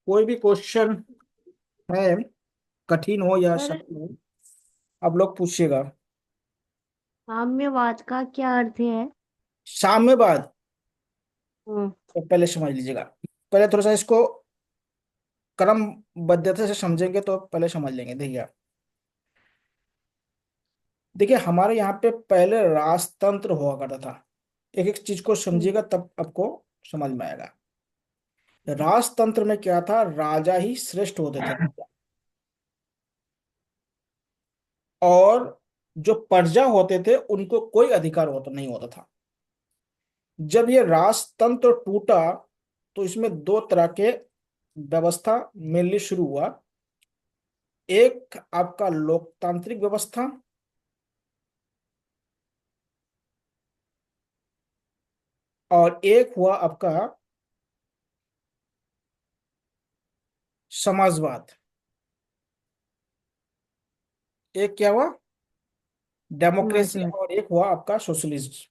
कोई भी क्वेश्चन है, कठिन हो या सर, सरल हो, आप लोग पूछिएगा। साम्यवाद का क्या अर्थ है? साम्यवाद हम्म। तो पहले समझ लीजिएगा। पहले थोड़ा सा इसको क्रमबद्धता से समझेंगे तो पहले समझ लेंगे। देखिए, देखिए हमारे यहाँ पे पहले राजतंत्र हुआ करता था। एक एक चीज को हम्म। समझिएगा तब आपको समझ में आएगा। राजतंत्र में क्या था, राजा ही श्रेष्ठ होते थे और जो प्रजा होते थे उनको कोई अधिकार होता नहीं होता था। जब ये राजतंत्र टूटा तो इसमें दो तरह के व्यवस्था मेनली शुरू हुआ। एक आपका लोकतांत्रिक व्यवस्था और एक हुआ आपका समाजवाद। एक क्या हुआ, डेमोक्रेसी, समाजवाद। और एक हुआ आपका सोशलिस्ट,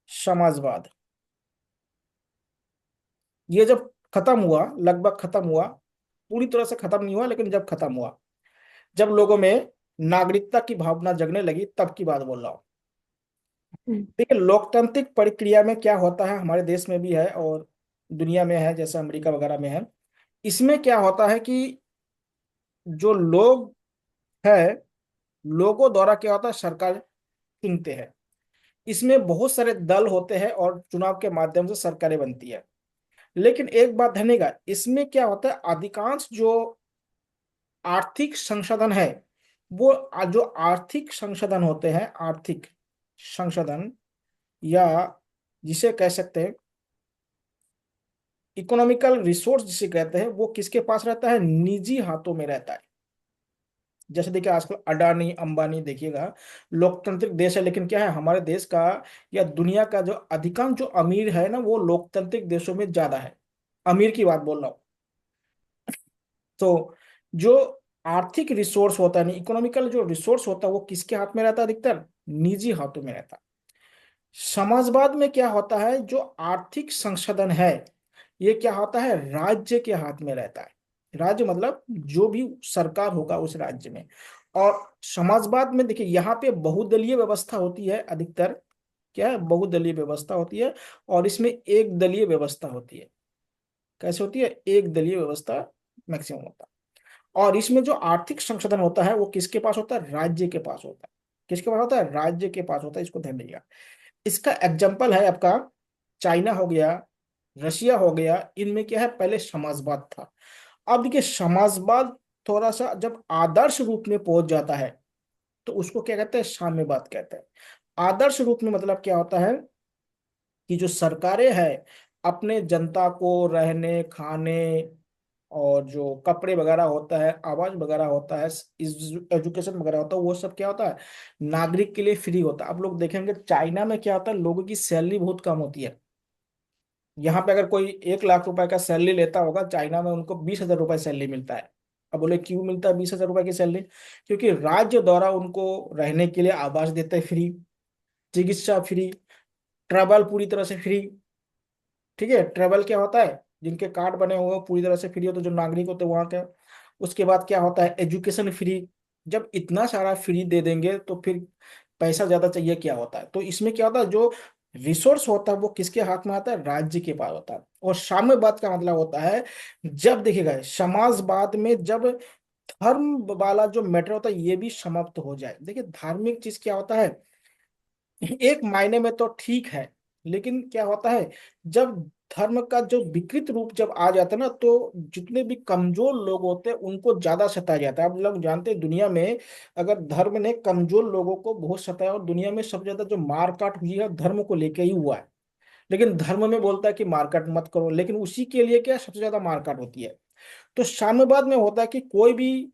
समाजवाद। ये जब खत्म हुआ, लगभग खत्म हुआ, पूरी तरह से खत्म नहीं हुआ लेकिन जब खत्म हुआ, जब लोगों में नागरिकता की भावना जगने लगी, तब की बात बोल रहा हूँ। हम्म। देखिए लोकतांत्रिक प्रक्रिया में क्या होता है, हमारे देश में भी है और दुनिया में है, जैसे अमेरिका वगैरह में है। इसमें क्या होता है कि जो लोग है, लोगों द्वारा क्या होता है, सरकार चुनते हैं। इसमें बहुत सारे दल होते हैं और चुनाव के माध्यम से सरकारें बनती है। लेकिन एक बात ध्यानिएगा, इसमें क्या होता है, अधिकांश जो आर्थिक संसाधन है, वो जो आर्थिक संसाधन होते हैं, आर्थिक संसाधन, या जिसे कह सकते हैं इकोनॉमिकल रिसोर्स जिसे कहते हैं, वो किसके पास रहता है, निजी हाथों में रहता है। जैसे देखिए आजकल अडानी अंबानी, देखिएगा लोकतांत्रिक देश है लेकिन क्या है, हमारे देश का या दुनिया का जो अधिकांश जो अमीर है ना, वो लोकतांत्रिक देशों में ज्यादा है। अमीर की बात बोल रहा हूँ। तो जो आर्थिक रिसोर्स होता है, इकोनॉमिकल जो रिसोर्स होता है, वो किसके हाथ में रहता है, अधिकतर निजी हाथों में रहता है। समाजवाद में क्या होता है, जो आर्थिक संसाधन है, ये क्या होता है, राज्य के हाथ में रहता है। राज्य मतलब जो भी सरकार होगा उस राज्य में। और समाजवाद में देखिए यहाँ पे बहुदलीय व्यवस्था होती है अधिकतर। क्या है, बहुदलीय व्यवस्था होती है। और इसमें एक दलीय व्यवस्था होती है। कैसे होती है, एक दलीय व्यवस्था मैक्सिमम होता है। और इसमें जो आर्थिक संसाधन होता है वो किसके पास होता है, राज्य के पास होता है। किसके पास होता है, राज्य के पास होता है, इसको ध्यान दीजिएगा। इसका एग्जाम्पल है आपका चाइना हो गया, रशिया हो गया। इनमें क्या है, पहले समाजवाद था। अब देखिए समाजवाद थोड़ा सा जब आदर्श रूप में पहुंच जाता है तो उसको क्या कहते हैं, साम्यवाद कहते हैं। आदर्श रूप में मतलब क्या होता है कि जो सरकारें हैं अपने जनता को रहने खाने और जो कपड़े वगैरह होता है, आवाज वगैरह होता है, एजुकेशन वगैरह होता है, वो सब क्या होता है, नागरिक के लिए फ्री होता है। आप लोग देखेंगे चाइना में क्या होता है, लोगों की सैलरी बहुत कम होती है। यहाँ पे अगर कोई 1 लाख रुपए का सैलरी लेता होगा, चाइना में उनको 20,000 रुपए सैलरी मिलता है। अब बोले क्यों मिलता है 20,000 रुपए की सैलरी, क्योंकि राज्य द्वारा उनको रहने के लिए आवास देते हैं फ्री, चिकित्सा फ्री, ट्रैवल पूरी तरह से फ्री। ठीक है, ट्रेवल क्या होता है, जिनके कार्ड बने हुए हैं पूरी तरह से फ्री होते हैं, जो नागरिक होते हैं वहां के। उसके बाद क्या होता है, एजुकेशन फ्री। जब इतना सारा फ्री दे देंगे तो फिर पैसा ज्यादा चाहिए क्या होता है, तो इसमें क्या होता है, जो रिसोर्स होता है वो किसके हाथ में आता है, राज्य के पास होता है। और साम्यवाद का मतलब होता है, जब देखिएगा समाजवाद में जब धर्म वाला जो मैटर होता है ये भी समाप्त हो जाए। देखिए धार्मिक चीज क्या होता है, एक मायने में तो ठीक है, लेकिन क्या होता है, जब धर्म का जो विकृत रूप जब आ जाता है ना, तो जितने भी कमजोर लोग होते हैं उनको ज्यादा सताया जाता है। आप लोग जानते हैं दुनिया में अगर धर्म ने कमजोर लोगों को बहुत सताया, और दुनिया में सबसे ज्यादा जो मारकाट हुई है धर्म को लेके ही हुआ है। लेकिन धर्म में बोलता है कि मारकाट मत करो, लेकिन उसी के लिए क्या सबसे ज्यादा मारकाट होती है। तो साम्यवाद में होता है कि कोई भी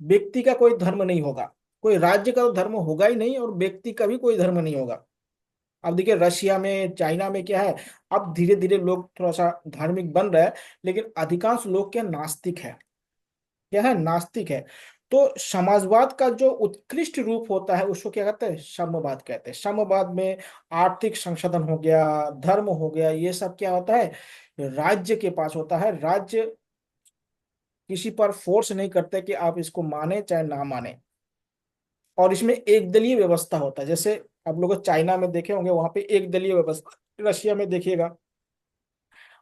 व्यक्ति का कोई धर्म नहीं होगा, कोई राज्य का तो धर्म होगा ही नहीं, और व्यक्ति का भी कोई धर्म नहीं होगा। अब देखिए रशिया में चाइना में क्या है, अब धीरे धीरे लोग थोड़ा सा धार्मिक बन रहे हैं, लेकिन अधिकांश लोग क्या नास्तिक है, क्या है, नास्तिक है। तो समाजवाद का जो उत्कृष्ट रूप होता है उसको क्या कहते हैं, साम्यवाद कहते हैं। साम्यवाद में आर्थिक संसाधन हो गया, धर्म हो गया, ये सब क्या होता है, राज्य के पास होता है। राज्य किसी पर फोर्स नहीं करते कि आप इसको माने चाहे ना माने। और इसमें एक दलीय व्यवस्था होता है, जैसे आप लोग चाइना में देखे होंगे, वहां पे एक दलीय व्यवस्था, रशिया में देखिएगा।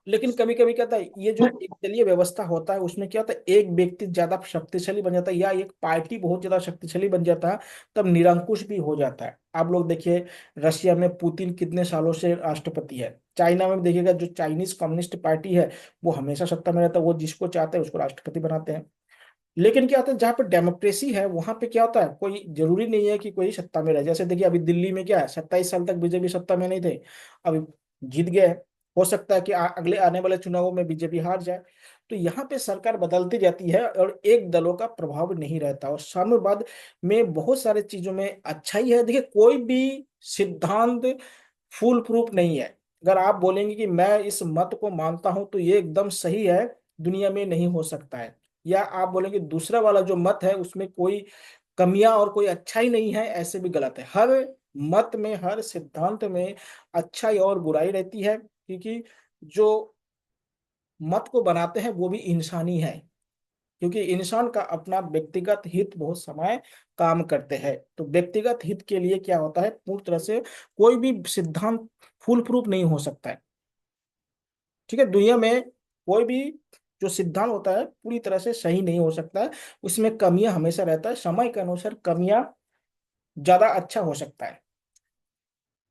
लेकिन कभी कभी क्या होता है, ये जो एक दलीय व्यवस्था होता है उसमें क्या होता है, एक व्यक्ति ज्यादा शक्तिशाली बन जाता है या एक पार्टी बहुत ज्यादा शक्तिशाली बन जाता है, तब निरंकुश भी हो जाता है। आप लोग देखिए, रशिया में पुतिन कितने सालों से राष्ट्रपति है। चाइना में भी देखिएगा, जो चाइनीज कम्युनिस्ट पार्टी है वो हमेशा सत्ता में रहता है, वो जिसको चाहते हैं उसको राष्ट्रपति बनाते हैं। लेकिन क्या होता है, जहाँ पे डेमोक्रेसी है वहां पे क्या होता है, कोई जरूरी नहीं है कि कोई सत्ता में रहे। जैसे देखिए अभी दिल्ली में क्या है, 27 साल तक बीजेपी सत्ता में नहीं थे, अभी जीत गए हैं। हो सकता है कि अगले आने वाले चुनावों में बीजेपी हार जाए। तो यहाँ पे सरकार बदलती जाती है और एक दलों का प्रभाव नहीं रहता। और साम्यवाद में बहुत सारे चीजों में अच्छाई है। देखिए कोई भी सिद्धांत फूल प्रूफ नहीं है। अगर आप बोलेंगे कि मैं इस मत को मानता हूं तो ये एकदम सही है, दुनिया में नहीं हो सकता है। या आप बोलेंगे दूसरा वाला जो मत है उसमें कोई कमियां और कोई अच्छाई नहीं है, ऐसे भी गलत है। हर मत में, हर सिद्धांत में अच्छाई और बुराई रहती है, क्योंकि जो मत को बनाते हैं वो भी इंसानी है। क्योंकि इंसान का अपना व्यक्तिगत हित बहुत समय काम करते हैं, तो व्यक्तिगत हित के लिए क्या होता है, पूरी तरह से कोई भी सिद्धांत फूल प्रूफ नहीं हो सकता है। ठीक है, दुनिया में कोई भी जो सिद्धांत होता है पूरी तरह से सही नहीं हो सकता है, उसमें कमियां हमेशा रहता है, समय के अनुसार कमियां ज्यादा अच्छा हो सकता है।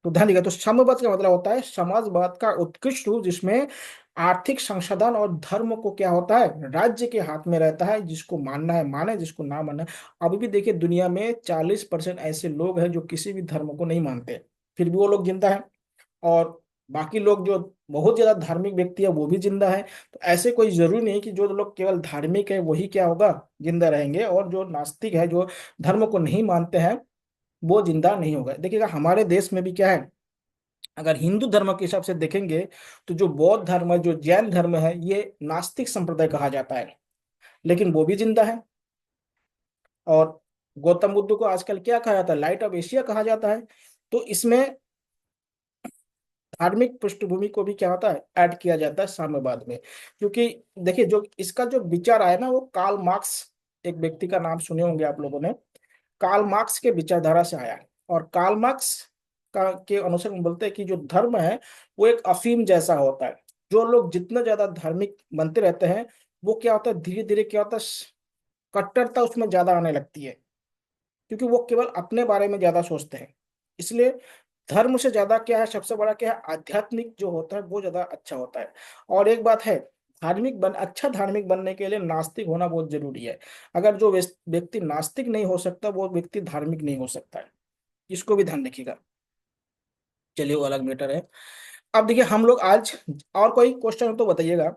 तो ध्यान दीजिएगा, तो साम्यवाद का मतलब होता है समाजवाद का उत्कृष्ट रूप, जिसमें आर्थिक संसाधन और धर्म को क्या होता है, राज्य के हाथ में रहता है। जिसको मानना है माने, जिसको ना मानना है। अभी भी देखिए दुनिया में 40% ऐसे लोग हैं जो किसी भी धर्म को नहीं मानते, फिर भी वो लोग जिंदा है। और बाकी लोग जो बहुत ज्यादा धार्मिक व्यक्ति है वो भी जिंदा है। तो ऐसे कोई जरूरी नहीं कि जो लोग केवल धार्मिक है वही क्या होगा, जिंदा रहेंगे, और जो नास्तिक है, जो धर्म को नहीं मानते हैं, वो जिंदा नहीं होगा। देखिएगा हमारे देश में भी क्या है, अगर हिंदू धर्म के हिसाब से देखेंगे तो जो बौद्ध धर्म है, जो जैन धर्म है, ये नास्तिक संप्रदाय कहा जाता है, लेकिन वो भी जिंदा है। और गौतम बुद्ध को आजकल क्या कहा जाता है, लाइट ऑफ एशिया कहा जाता है। तो इसमें धार्मिक पृष्ठभूमि को भी क्या होता है, ऐड किया जाता है साम्यवाद में। क्योंकि देखिए जो इसका जो विचार आया ना, वो कार्ल मार्क्स, एक व्यक्ति का नाम सुने होंगे आप लोगों ने, कार्ल मार्क्स के विचारधारा से आया है। और कार्ल मार्क्स का के अनुसार हम बोलते हैं कि जो धर्म है वो एक अफीम जैसा होता है। जो लोग जितना ज्यादा धार्मिक बनते रहते हैं, वो क्या होता है, धीरे धीरे क्या होता है, कट्टरता उसमें ज्यादा आने लगती है, क्योंकि वो केवल अपने बारे में ज्यादा सोचते हैं। इसलिए धर्म से ज्यादा क्या है, सबसे बड़ा क्या है, आध्यात्मिक जो होता है वो ज्यादा अच्छा होता है। और एक बात है, अच्छा धार्मिक बनने के लिए नास्तिक होना बहुत जरूरी है। अगर जो व्यक्ति नास्तिक नहीं हो सकता, वो व्यक्ति धार्मिक नहीं हो सकता है। इसको भी ध्यान रखिएगा। चलिए वो अलग मैटर है। अब देखिए हम लोग आज, और कोई क्वेश्चन हो तो बताइएगा।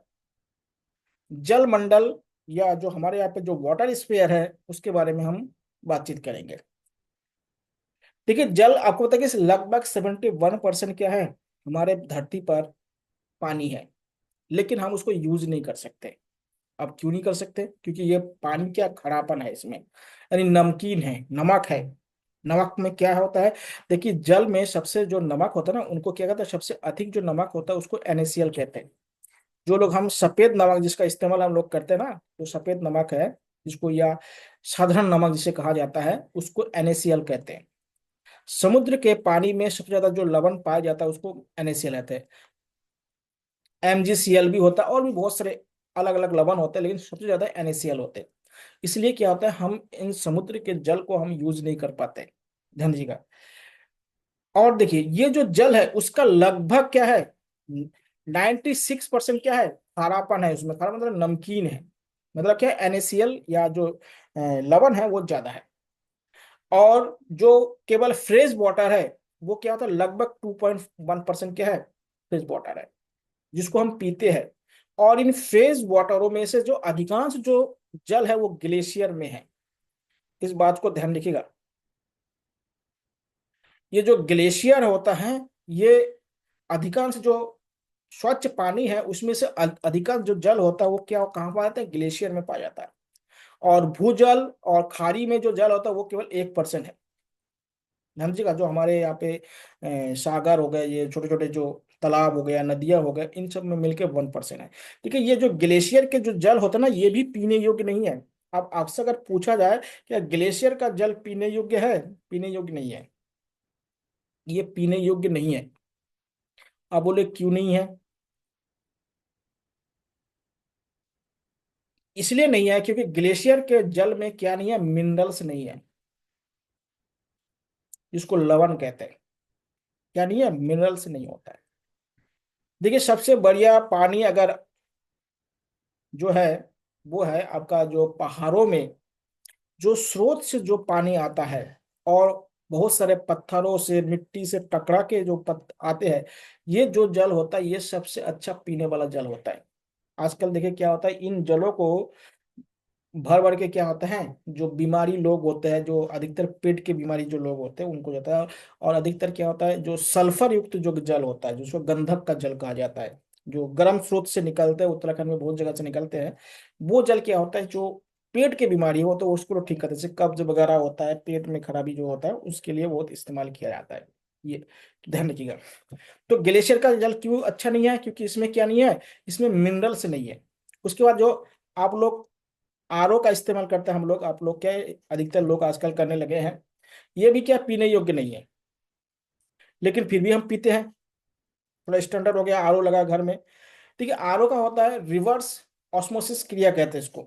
जल मंडल, या जो हमारे यहाँ पे जो वाटर स्फीयर है उसके बारे में हम बातचीत करेंगे। देखिए जल, आपको पता है कि लगभग 71% क्या है, हमारे धरती पर पानी है, लेकिन हम उसको यूज नहीं कर सकते। अब क्यों नहीं कर सकते, क्योंकि ये पानी क्या खरापन है इसमें, यानी नमकीन है, नमक है। नमक में क्या होता है, देखिए जल में सबसे जो नमक होता है ना, उनको क्या कहते हैं, सबसे अधिक जो नमक होता है उसको NaCl कहते हैं। जो लोग हम सफेद नमक जिसका इस्तेमाल हम लोग करते हैं ना, जो सफेद नमक है जिसको, या साधारण नमक जिसे कहा जाता है, उसको NaCl कहते हैं। समुद्र के पानी में सबसे ज्यादा जो लवण पाया जाता है उसको NaCl कहते हैं। MgCl भी होता है, और भी बहुत सारे अलग अलग लवण होते हैं, लेकिन सबसे ज्यादा NaCl होते हैं। इसलिए क्या होता है, हम इन समुद्र के जल को हम यूज नहीं कर पाते। ध्यान दीजिएगा। और देखिए ये जो जल है उसका लगभग क्या है, 96% क्या है, खारापन है उसमें। खारा मतलब नमकीन है, मतलब क्या है, NaCl या जो लवण है वो ज्यादा है। और जो केवल फ्रेश वाटर है, वो क्या होता है, लगभग 2.1% क्या है, फ्रेश वाटर है, जिसको हम पीते हैं। और इन फ्रेश वाटरों में से जो अधिकांश जो जल है वो ग्लेशियर में है। इस बात को ध्यान रखिएगा। ये जो ग्लेशियर होता है, ये अधिकांश जो स्वच्छ पानी है उसमें से अधिकांश जो जल होता है वो क्या, कहाँ पाया जाता है, ग्लेशियर में पाया जाता है। और भूजल और खाड़ी में जो जल होता है वो केवल 1% है। ध्यान दीजिएगा, जो हमारे यहाँ पे सागर हो गए, ये छोटे छोटे जो तालाब हो गया, नदियां हो गए, इन सब में मिलके 1% है। देखिए ये जो ग्लेशियर के जो जल होता है ना, ये भी पीने योग्य नहीं है। अब आपसे अगर पूछा जाए क्या ग्लेशियर का जल पीने योग्य है, पीने योग्य नहीं है, ये पीने योग्य नहीं है। आप बोले क्यों नहीं है? इसलिए नहीं है क्योंकि ग्लेशियर के जल में क्या नहीं है, मिनरल्स नहीं है, जिसको लवण कहते हैं। क्या नहीं है, मिनरल्स नहीं होता है। देखिए सबसे बढ़िया पानी अगर जो है वो है आपका जो पहाड़ों में जो स्रोत से जो पानी आता है, और बहुत सारे पत्थरों से मिट्टी से टकरा के जो आते हैं, ये जो जल होता है ये सबसे अच्छा पीने वाला जल होता है। आजकल देखिए क्या होता है, इन जलों को भर भर के क्या होता है, जो बीमारी लोग होते हैं, जो अधिकतर पेट की बीमारी जो लोग होते हैं उनको जाता है। और अधिकतर क्या होता है, जो सल्फर युक्त जो जल होता है, जिसको गंधक का जल कहा जाता है, जो गर्म स्रोत से निकलते हैं, उत्तराखंड में बहुत जगह से निकलते हैं, वो जल क्या होता है, जो पेट की बीमारी हो तो उसको ठीक करते हैं, जैसे कब्ज वगैरह होता है, पेट में खराबी जो होता है उसके लिए बहुत इस्तेमाल किया जाता है। ये ध्यान रखिएगा। तो ग्लेशियर का जल क्यों अच्छा नहीं है, क्योंकि इसमें क्या नहीं है, इसमें मिनरल्स नहीं है। उसके बाद जो आप लोग आरओ का इस्तेमाल करते हैं, हम लोग, आप लोग क्या है, अधिकतर लोग आजकल करने लगे हैं, ये भी क्या पीने योग्य नहीं है, लेकिन फिर भी हम पीते हैं। थोड़ा स्टैंडर्ड हो गया, आरओ लगा घर में। देखिए आरओ का होता है रिवर्स ऑस्मोसिस क्रिया कहते हैं इसको,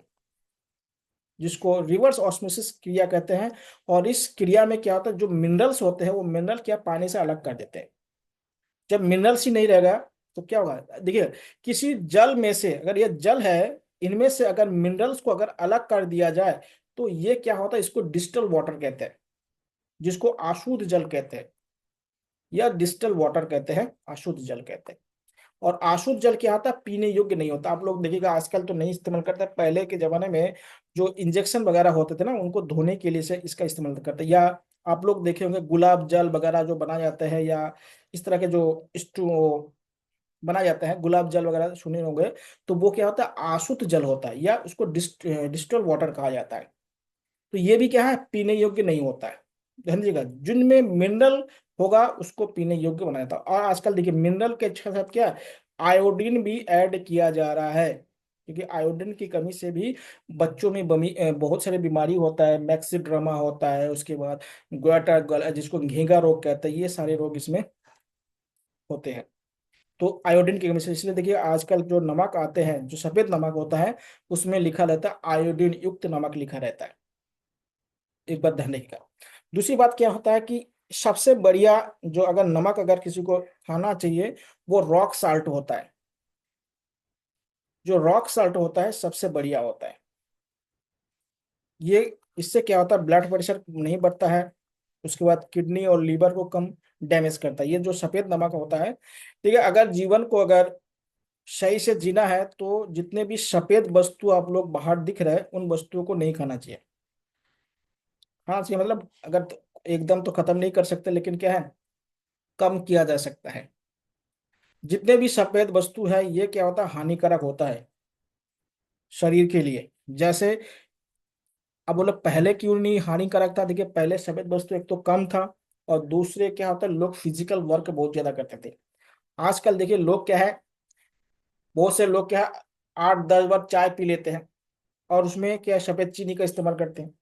जिसको रिवर्स ऑस्मोसिस क्रिया कहते हैं। और इस क्रिया में क्या होता है, जो मिनरल्स होते हैं वो मिनरल क्या पानी से अलग कर देते हैं। जब मिनरल्स ही नहीं रहेगा तो क्या होगा, देखिए किसी जल में से अगर ये जल है, इनमें से अगर मिनरल्स को अगर अलग कर दिया जाए तो ये क्या होता है, इसको डिस्टल वाटर कहते हैं, जिसको अशुद्ध जल कहते हैं, या डिस्टल वाटर कहते हैं, अशुद्ध जल कहते हैं। और अशुद्ध जल क्या होता है, पीने योग्य नहीं होता। आप लोग देखिएगा आजकल तो नहीं इस्तेमाल करते, पहले के जमाने में जो इंजेक्शन वगैरह होते थे ना, उनको धोने के लिए से इसका इस्तेमाल करते हैं। या आप लोग देखे होंगे गुलाब जल वगैरह जो बनाए जाते हैं, या इस तरह के जो स्टू बनाए जाते हैं, गुलाब जल वगैरह सुने होंगे, तो वो क्या होता है, अशुद्ध जल होता है, या उसको डिस्टल वाटर कहा जाता है। तो ये भी क्या है, पीने योग्य नहीं होता है। ध्यान दीजिएगा, जिनमें मिनरल होगा उसको पीने योग्य बनाया था। और आजकल देखिए मिनरल के साथ साथ क्या आयोडीन भी ऐड किया जा रहा है, क्योंकि आयोडीन की कमी से भी बच्चों में बहुत सारे बीमारी होता है, मैक्सिड्रामा होता है, उसके बाद ग्वाटा जिसको घेंगा रोग कहते हैं, ये सारे रोग इसमें होते हैं। तो आयोडीन की कमी से, इसलिए देखिए आजकल जो नमक आते हैं, जो सफेद नमक होता है, उसमें लिखा रहता है आयोडीन युक्त नमक लिखा रहता है। एक बात ध्यान रखिएगा। दूसरी बात क्या होता है कि सबसे बढ़िया जो अगर नमक अगर किसी को खाना चाहिए, वो रॉक साल्ट होता है। जो रॉक साल्ट होता है सबसे बढ़िया होता है। ये इससे क्या होता है, ब्लड प्रेशर नहीं बढ़ता है, उसके बाद किडनी और लीवर को कम डैमेज करता है। ये जो सफेद नमक होता है, ठीक है, अगर जीवन को अगर सही से जीना है तो जितने भी सफेद वस्तु आप लोग बाहर दिख रहे हैं उन वस्तुओं को नहीं खाना चाहिए। खाना चाहिए मतलब अगर एकदम तो खत्म नहीं कर सकते, लेकिन क्या है, कम किया जा सकता है। जितने भी सफेद वस्तु है ये क्या होता है, हानिकारक होता है शरीर के लिए। जैसे अब बोले पहले क्यों नहीं हानिकारक था, देखिए पहले सफेद वस्तु एक तो कम था, और दूसरे क्या होता है, लोग फिजिकल वर्क बहुत ज्यादा करते थे। आजकल देखिए लोग क्या है, बहुत से लोग क्या है, 8-10 बार चाय पी लेते हैं, और उसमें क्या है, सफेद चीनी का इस्तेमाल करते हैं,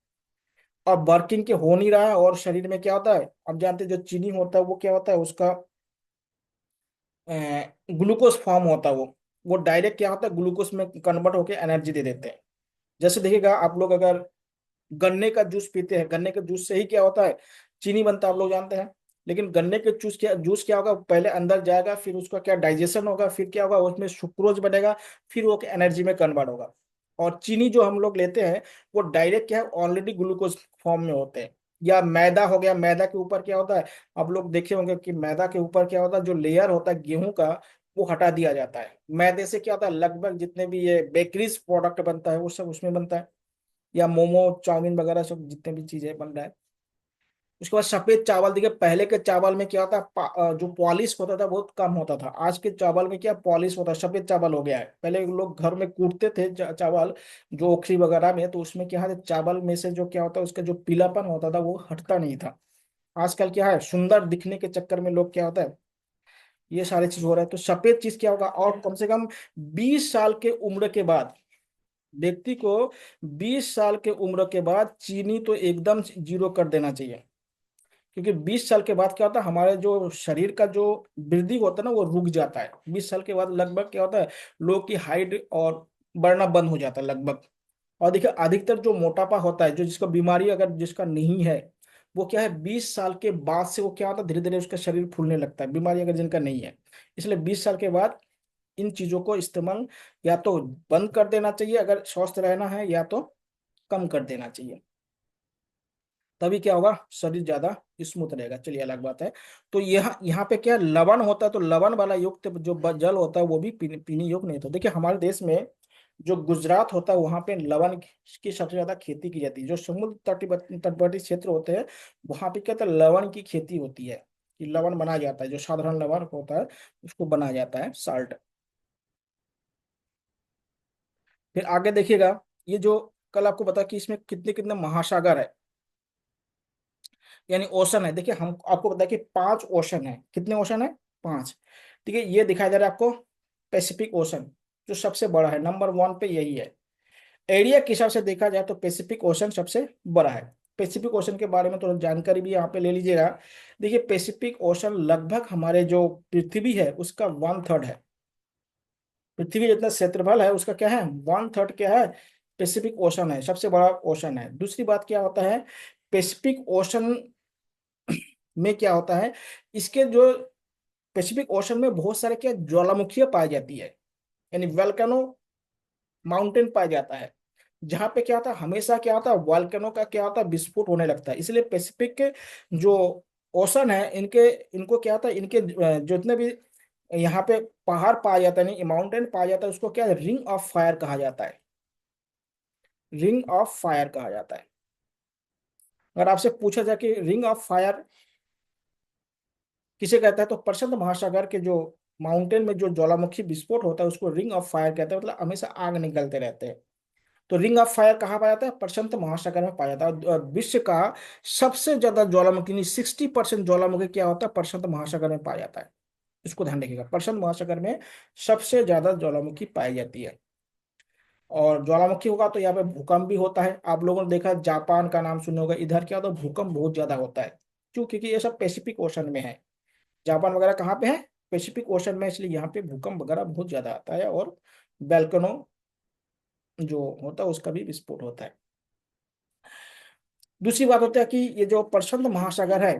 और वर्किंग के हो नहीं रहा है, और शरीर में क्या होता है, अब जानते हैं जो चीनी होता है वो क्या होता है, उसका ग्लूकोज फॉर्म होता है, वो डायरेक्ट क्या होता है, ग्लूकोज में कन्वर्ट होकर एनर्जी दे देते हैं। जैसे देखिएगा आप लोग अगर गन्ने का जूस पीते हैं, गन्ने के जूस से ही क्या होता है, चीनी बनता है, आप लोग जानते हैं। लेकिन गन्ने के जूस क्या होगा, पहले अंदर जाएगा, फिर उसका क्या डाइजेशन होगा, फिर क्या होगा, उसमें सुक्रोज बनेगा, फिर वो एनर्जी में कन्वर्ट होगा। और चीनी जो हम लोग लेते हैं वो डायरेक्ट क्या है, ऑलरेडी ग्लूकोज फॉर्म में होते हैं। या मैदा हो गया, मैदा के ऊपर क्या होता है, आप लोग देखे होंगे कि मैदा के ऊपर क्या होता है, जो लेयर होता है गेहूं का, वो हटा दिया जाता है। मैदे से क्या होता है, लगभग जितने भी ये बेकरीज प्रोडक्ट बनता है वो सब उसमें बनता है, या मोमो चाउमीन वगैरह सब जितने भी चीजें बन रहा है। उसके बाद सफेद चावल, देखिए पहले के चावल में क्या होता, जो पॉलिश होता था बहुत कम होता था। आज के चावल में क्या पॉलिश होता है, सफेद चावल हो गया है। पहले लोग घर में कूटते थे चावल, जो ओखली वगैरह में, तो उसमें क्या है, चावल में से जो क्या होता है, उसका जो पीलापन होता था वो हटता नहीं था। आजकल क्या है, सुंदर दिखने के चक्कर में लोग क्या होता है, ये सारे चीज हो रहा है। तो सफेद चीज क्या होगा, और कम से कम 20 साल के उम्र के बाद व्यक्ति को, 20 साल के उम्र के बाद चीनी तो एकदम जीरो कर देना चाहिए। क्योंकि 20 साल के बाद क्या होता है, हमारे जो शरीर का जो वृद्धि होता है ना वो रुक जाता है। 20 साल के बाद लगभग क्या होता है, लोग की हाइट और बढ़ना बंद हो जाता है लगभग। और देखिए अधिकतर जो मोटापा होता है, जो जिसका बीमारी अगर जिसका नहीं है, वो क्या है 20 साल के बाद से वो क्या होता है, धीरे धीरे उसका शरीर फूलने लगता है, बीमारी अगर जिनका नहीं है। इसलिए 20 साल के बाद इन चीजों को इस्तेमाल या तो बंद कर देना चाहिए अगर स्वस्थ रहना है, या तो कम कर देना चाहिए। तभी क्या होगा, शरीर ज्यादा स्मूथ रहेगा। चलिए अलग बात है। तो यहाँ यहाँ पे क्या लवण होता है, तो लवण वाला युक्त जो जल होता है वो भी पीने योग्य नहीं होता। देखिए हमारे देश में जो गुजरात होता है वहां पे लवण की सबसे ज्यादा खेती की जाती है। जो समुद्र तटवर्ती क्षेत्र होते हैं वहां पे क्या होता है, लवण की खेती होती है। कि लवण बनाया जाता है, जो साधारण लवण होता है उसको बनाया जाता है साल्ट। फिर आगे देखिएगा, ये जो कल आपको बता कि इसमें कितने कितने महासागर है, यानी ओशन है। देखिए हम आपको पता है कि 5 ओशन है। कितने ओशन है, 5। ठीक है, ये दिखाई दे रहा है आपको पैसिफिक ओशन, जो सबसे बड़ा है, नंबर 1 पे यही है। एरिया के हिसाब से देखा जाए तो पैसिफिक ओशन सबसे बड़ा है। पैसिफिक ओशन के बारे में थोड़ा जानकारी भी यहाँ पे ले लीजिएगा। देखिए पैसिफिक ओशन लगभग हमारे जो पृथ्वी है उसका 1/3 है। पृथ्वी जितना क्षेत्रफल है उसका क्या है, 1/3 क्या है, पैसिफिक ओशन है, सबसे बड़ा ओशन है। दूसरी बात क्या होता है, पैसिफिक ओशन में क्या होता है, इसके जो पैसिफिक ओशन में बहुत सारे क्या ज्वालामुखियां पाई जाती है, यानी वोल्केनो माउंटेन पाया जाता है। जहां पे क्या होता है, हमेशा क्या होता है, वोल्केनो का क्या होता है, विस्फोट होने लगता है। इसलिए पैसिफिक के जो ओशन है इनके, इनको क्या होता है, इनके जितने भी यहाँ पे पहाड़ पाया जाता है, नहीं माउंटेन पाया जाता है, उसको क्या रिंग ऑफ फायर कहा जाता है। रिंग ऑफ फायर कहा जाता है। अगर आपसे पूछा जाए कि रिंग ऑफ फायर किसे कहता है, तो प्रशांत महासागर के जो माउंटेन में जो ज्वालामुखी विस्फोट होता है उसको रिंग ऑफ फायर कहते हैं, मतलब हमेशा आग निकलते रहते हैं। तो रिंग ऑफ फायर कहाँ पाया जाता है, प्रशांत महासागर में पाया जाता है। और विश्व का सबसे ज्यादा ज्वालामुखी, 60% ज्वालामुखी क्या होता है, प्रशांत महासागर में पाया जाता है। इसको ध्यान रखिएगा, प्रशांत महासागर में सबसे ज्यादा ज्वालामुखी पाई जाती है। और ज्वालामुखी होगा तो यहाँ पे भूकंप भी होता है। आप लोगों ने देखा जापान का नाम सुने होगा, इधर क्या होता है, भूकंप बहुत ज्यादा होता है। क्यों, क्योंकि ये सब पैसिफिक ओशन में है। जापान वगैरह कहाँ पे है, पैसिफिक ओशन में, इसलिए यहाँ पे भूकंप वगैरह बहुत ज्यादा आता है। और वोल्केनो जो होता है उसका भी विस्फोट होता है। दूसरी बात होता है कि ये जो प्रशांत महासागर है,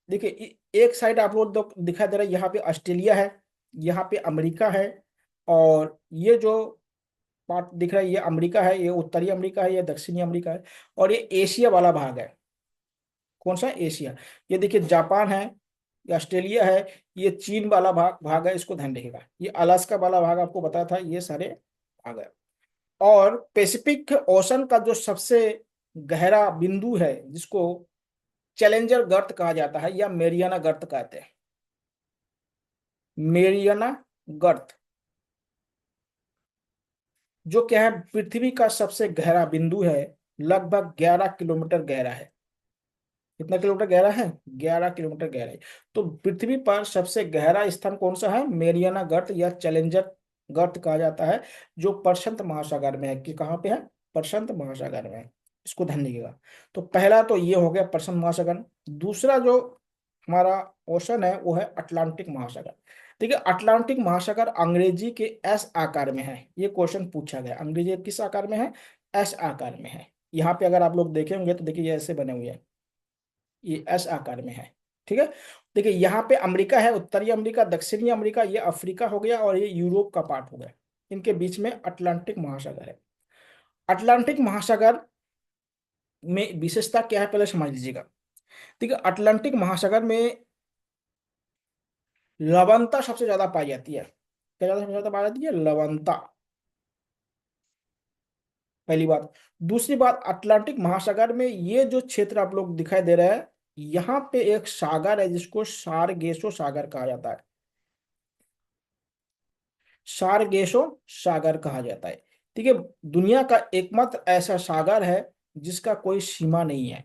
देखिए एक साइड आप लोग दिखाई दे रहा है, यहाँ पे ऑस्ट्रेलिया है, यहाँ पे अमेरिका है, और ये जो पार्ट दिख रहा है ये अमेरिका है, ये उत्तरी अमेरिका है, ये दक्षिणी अमेरिका है, और ये एशिया वाला भाग है। कौन सा, एशिया। ये देखिए जापान है, ये ऑस्ट्रेलिया है, ये चीन वाला भाग भाग है, इसको ध्यान रखिएगा। ये अलास्का वाला भाग आपको बताया था, ये सारे भाग है। और पैसिफिक ओशन का जो सबसे गहरा बिंदु है, जिसको चैलेंजर गर्त कहा जाता है या मेरियाना गर्त कहते हैं, मेरियाना गर्त, जो क्या है पृथ्वी का सबसे गहरा बिंदु है, लगभग 11 किलोमीटर गहरा है। कितना किलोमीटर गहरा है, 11 किलोमीटर गहरा है। तो पृथ्वी पर सबसे गहरा स्थान कौन सा है, मेरियाना गर्त या चैलेंजर गर्त कहा जाता है, जो प्रशांत महासागर में है। कि कहाँ पे है, प्रशांत महासागर में है। इसको ध्यान दीजिएगा। तो पहला तो ये हो गया प्रशांत महासागर। दूसरा जो हमारा ओशन है वो है अटलांटिक महासागर। देखिए अटलांटिक महासागर अंग्रेजी के एस आकार में है। ये क्वेश्चन पूछा गया, अंग्रेजी किस आकार में है, एस आकार में है। यहाँ पे अगर आप लोग देखेंगे तो देखिए ये ऐसे बने हुए हैं, ये एस आकार में है। ठीक है, देखिए यहाँ पे अमेरिका है, उत्तरी अमेरिका, दक्षिणी अमेरिका, ये अफ्रीका हो गया, और ये यूरोप का पार्ट हो गया। इनके बीच में अटलांटिक महासागर है। अटलांटिक महासागर में विशेषता क्या है पहले समझ लीजिएगा। देखिए अटलांटिक महासागर में लवणता सबसे ज्यादा पाई जाती है। क्या ज्यादा सबसे ज्यादा पाई जाती है, लवणता, पहली बात। दूसरी बात, अटलांटिक महासागर में ये जो क्षेत्र आप लोग दिखाई दे रहा है, यहाँ पे एक सागर है जिसको सारगेसो सागर कहा जाता है। सारगेसो सागर कहा जाता है। ठीक है, दुनिया का एकमात्र ऐसा सागर है जिसका कोई सीमा नहीं है,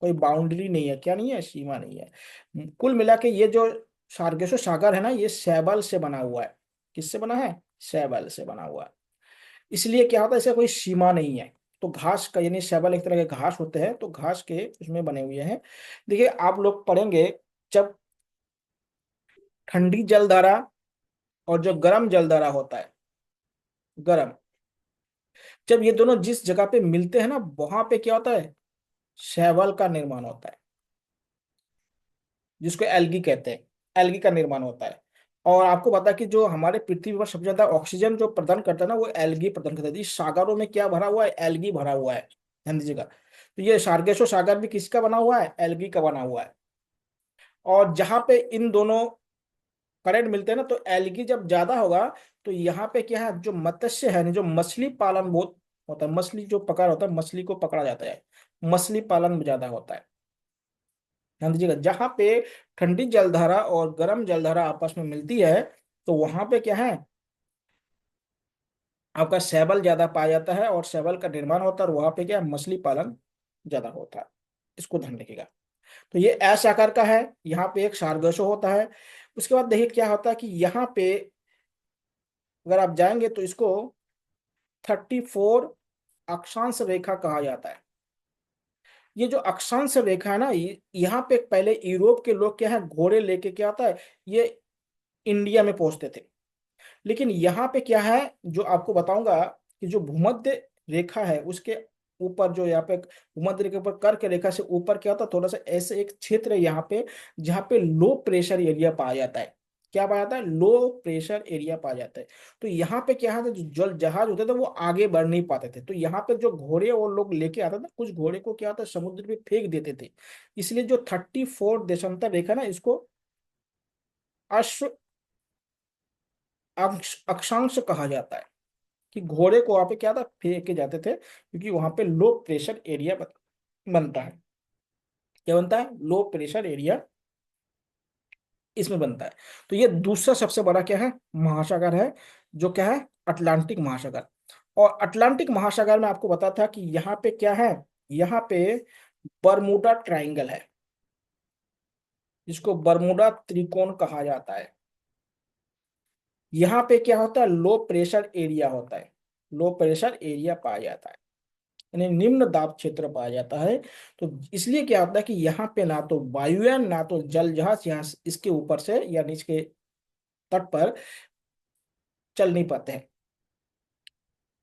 कोई बाउंड्री नहीं है, क्या नहीं है, सीमा नहीं है। कुल मिला के ये जो सार्गेसो सागर है ना, ये शैवाल से बना हुआ है। किससे बना है? शैवाल से बना हुआ है। इसलिए क्या होता है, इसका कोई सीमा नहीं है। तो घास का, यानी शैवाल एक तरह के घास होते हैं, तो घास के उसमें बने हुए हैं। देखिए आप लोग पढ़ेंगे, जब ठंडी जलधारा और जो गर्म जलधारा होता है, गर्म, जब ये दोनों जिस जगह पे मिलते हैं ना, वहां पे क्या होता है? शैवाल का निर्माण होता है, जिसको एल्गी कहते हैं। एल्गी का निर्माण होता है। और आपको पता है कि जो हमारे पृथ्वी पर सबसे ज्यादा ऑक्सीजन जो प्रदान करता है ना, वो एल्गी प्रदान करता है। इस सागरों में क्या भरा हुआ है? एल्गी भरा हुआ है। ध्यान दीजिएगा। तो ये सार्गेसो सागर भी किसका बना हुआ है? एल्गी का बना हुआ है। और जहां पे इन दोनों करंट मिलते हैं ना, तो एल्गी जब ज्यादा होगा, तो यहाँ पे क्या है, जो मत्स्य है, जो मछली पालन बहुत होता है, मछली जो पकड़ होता है, मछली को पकड़ा जाता है, मछली पालन ज्यादा होता है। ध्यान दीजिएगा, जहां पे ठंडी जलधारा और गर्म जलधारा आपस में मिलती है, तो वहां पे क्या है, आपका शैवाल ज्यादा पाया जाता है और शैवाल का निर्माण होता है, और वहां पे क्या है, मछली पालन ज्यादा होता है। इसको ध्यान रखिएगा। तो ये एस आकार का है, यहाँ पे एक सार्गसो होता है। उसके बाद देखिए क्या होता है कि यहाँ पे अगर आप जाएंगे तो इसको 34 अक्षांश रेखा कहा जाता है। ये जो अक्षांश रेखा है ना, यहाँ पे पहले यूरोप के लोग क्या है, घोड़े लेके क्या होता है, ये इंडिया में पहुंचते थे। लेकिन यहाँ पे क्या है, जो आपको बताऊंगा, कि जो भूमध्य रेखा है उसके ऊपर, जो यहाँ पे भूमध्य रेखा पर कर्क रेखा से ऊपर क्या होता है, थोड़ा सा ऐसे एक क्षेत्र है यहाँ पे, जहाँ पे लो प्रेशर एरिया पाया जाता है। क्या पाया जाता है? लो प्रेशर एरिया पाया जाता है। तो यहाँ पे क्या है, जो जल जहाज होते थे वो आगे बढ़ नहीं पाते थे, तो यहाँ पे जो घोड़े वो लोग लेके आते थे, कुछ घोड़े को क्या होता है, समुद्र में फेंक देते थे। इसलिए जो 34 देशांतर रेखा ना, इसको अश्व अक्षांश कहा जाता है। कि घोड़े को वहां पे क्या था, फेंके जाते थे, क्योंकि वहां पे लो प्रेशर एरिया बनता है। क्या बनता है? लो प्रेशर एरिया इसमें बनता है। तो ये दूसरा सबसे बड़ा क्या है, महासागर है, जो क्या है, अटलांटिक महासागर। और अटलांटिक महासागर में आपको बता था कि यहाँ पे क्या है, यहाँ पे बरमूडा ट्राइंगल है, जिसको बरमूडा त्रिकोण कहा जाता है। यहाँ पे क्या होता है, लो प्रेशर एरिया होता है, लो प्रेशर एरिया पाया जाता है, यानी निम्न दाब क्षेत्र पाया जाता है। तो इसलिए क्या होता है कि यहाँ पे ना तो वायुयान ना तो जल जहाज यहाँ इसके ऊपर से या नीचे के तट पर चल नहीं पाते हैं।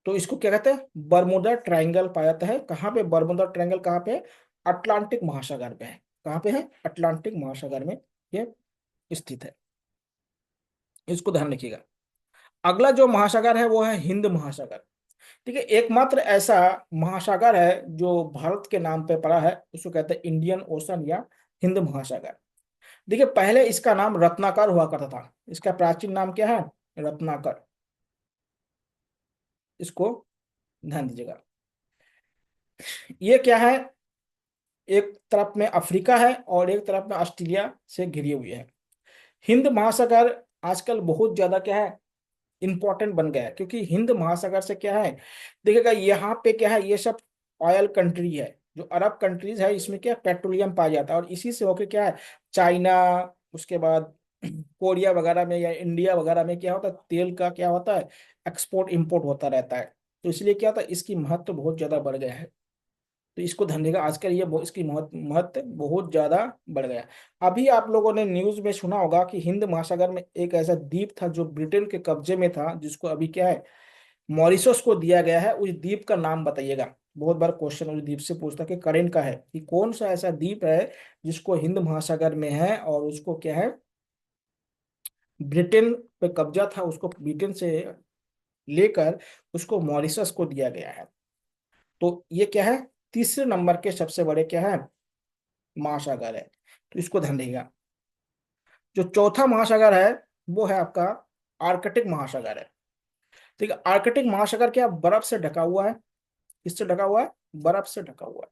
तो इसको क्या कहते हैं, बरमुडा ट्रायंगल पाया जाता है। कहाँ पे बरमुडा ट्रायंगल, कहाँ पे है? अटलांटिक महासागर में है। कहाँ पे है? अटलांटिक महासागर में ये स्थित है। इसको ध्यान रखिएगा। अगला जो महासागर है वो है हिंद महासागर। ठीक है, एकमात्र ऐसा महासागर है जो भारत के नाम पे पड़ा है, उसको कहते हैं इंडियन ओशन या हिंद महासागर। देखिए पहले इसका नाम रत्नाकर हुआ करता था। इसका प्राचीन नाम क्या है? रत्नाकर। इसको ध्यान दीजिएगा। ये क्या है, एक तरफ में अफ्रीका है और एक तरफ में ऑस्ट्रेलिया से घिरी हुई है। हिंद महासागर आजकल बहुत ज्यादा क्या है, इंपॉर्टेंट बन गया है, क्योंकि हिंद महासागर से क्या है, देखिएगा यहाँ पे क्या है, ये सब ऑयल कंट्री है। जो अरब कंट्रीज है, इसमें क्या पेट्रोलियम पाया जाता है, और इसी से होके क्या है, चाइना, उसके बाद कोरिया वगैरह में या इंडिया वगैरह में क्या होता है, तेल का क्या होता है, एक्सपोर्ट इंपोर्ट होता रहता है। तो इसलिए क्या होता है, इसकी महत्व बहुत ज्यादा बढ़ गया है। तो इसको ध्यान देगा, आजकल ये इसकी महत्व बहुत ज्यादा बढ़ गया। अभी आप लोगों ने न्यूज में सुना होगा कि हिंद महासागर में एक ऐसा द्वीप था जो ब्रिटेन के कब्जे में था, जिसको अभी क्या है, मॉरिशस को दिया गया है। उस द्वीप का नाम बताइएगा। बहुत बार क्वेश्चन उस द्वीप से पूछता है कि करेंट का है, कि कौन सा ऐसा द्वीप है जिसको हिंद महासागर में है, और उसको क्या है, ब्रिटेन पे कब्जा था, उसको ब्रिटेन से लेकर उसको मॉरिशस को दिया गया है। तो ये क्या है, तीसरे नंबर के सबसे बड़े क्या है, महासागर है। तो इसको ध्यान देगा। जो चौथा महासागर है वो है आपका आर्कटिक महासागर है। ठीक है, आर्कटिक महासागर क्या, बर्फ से ढका हुआ है। किससे ढका हुआ है? बर्फ से ढका हुआ है।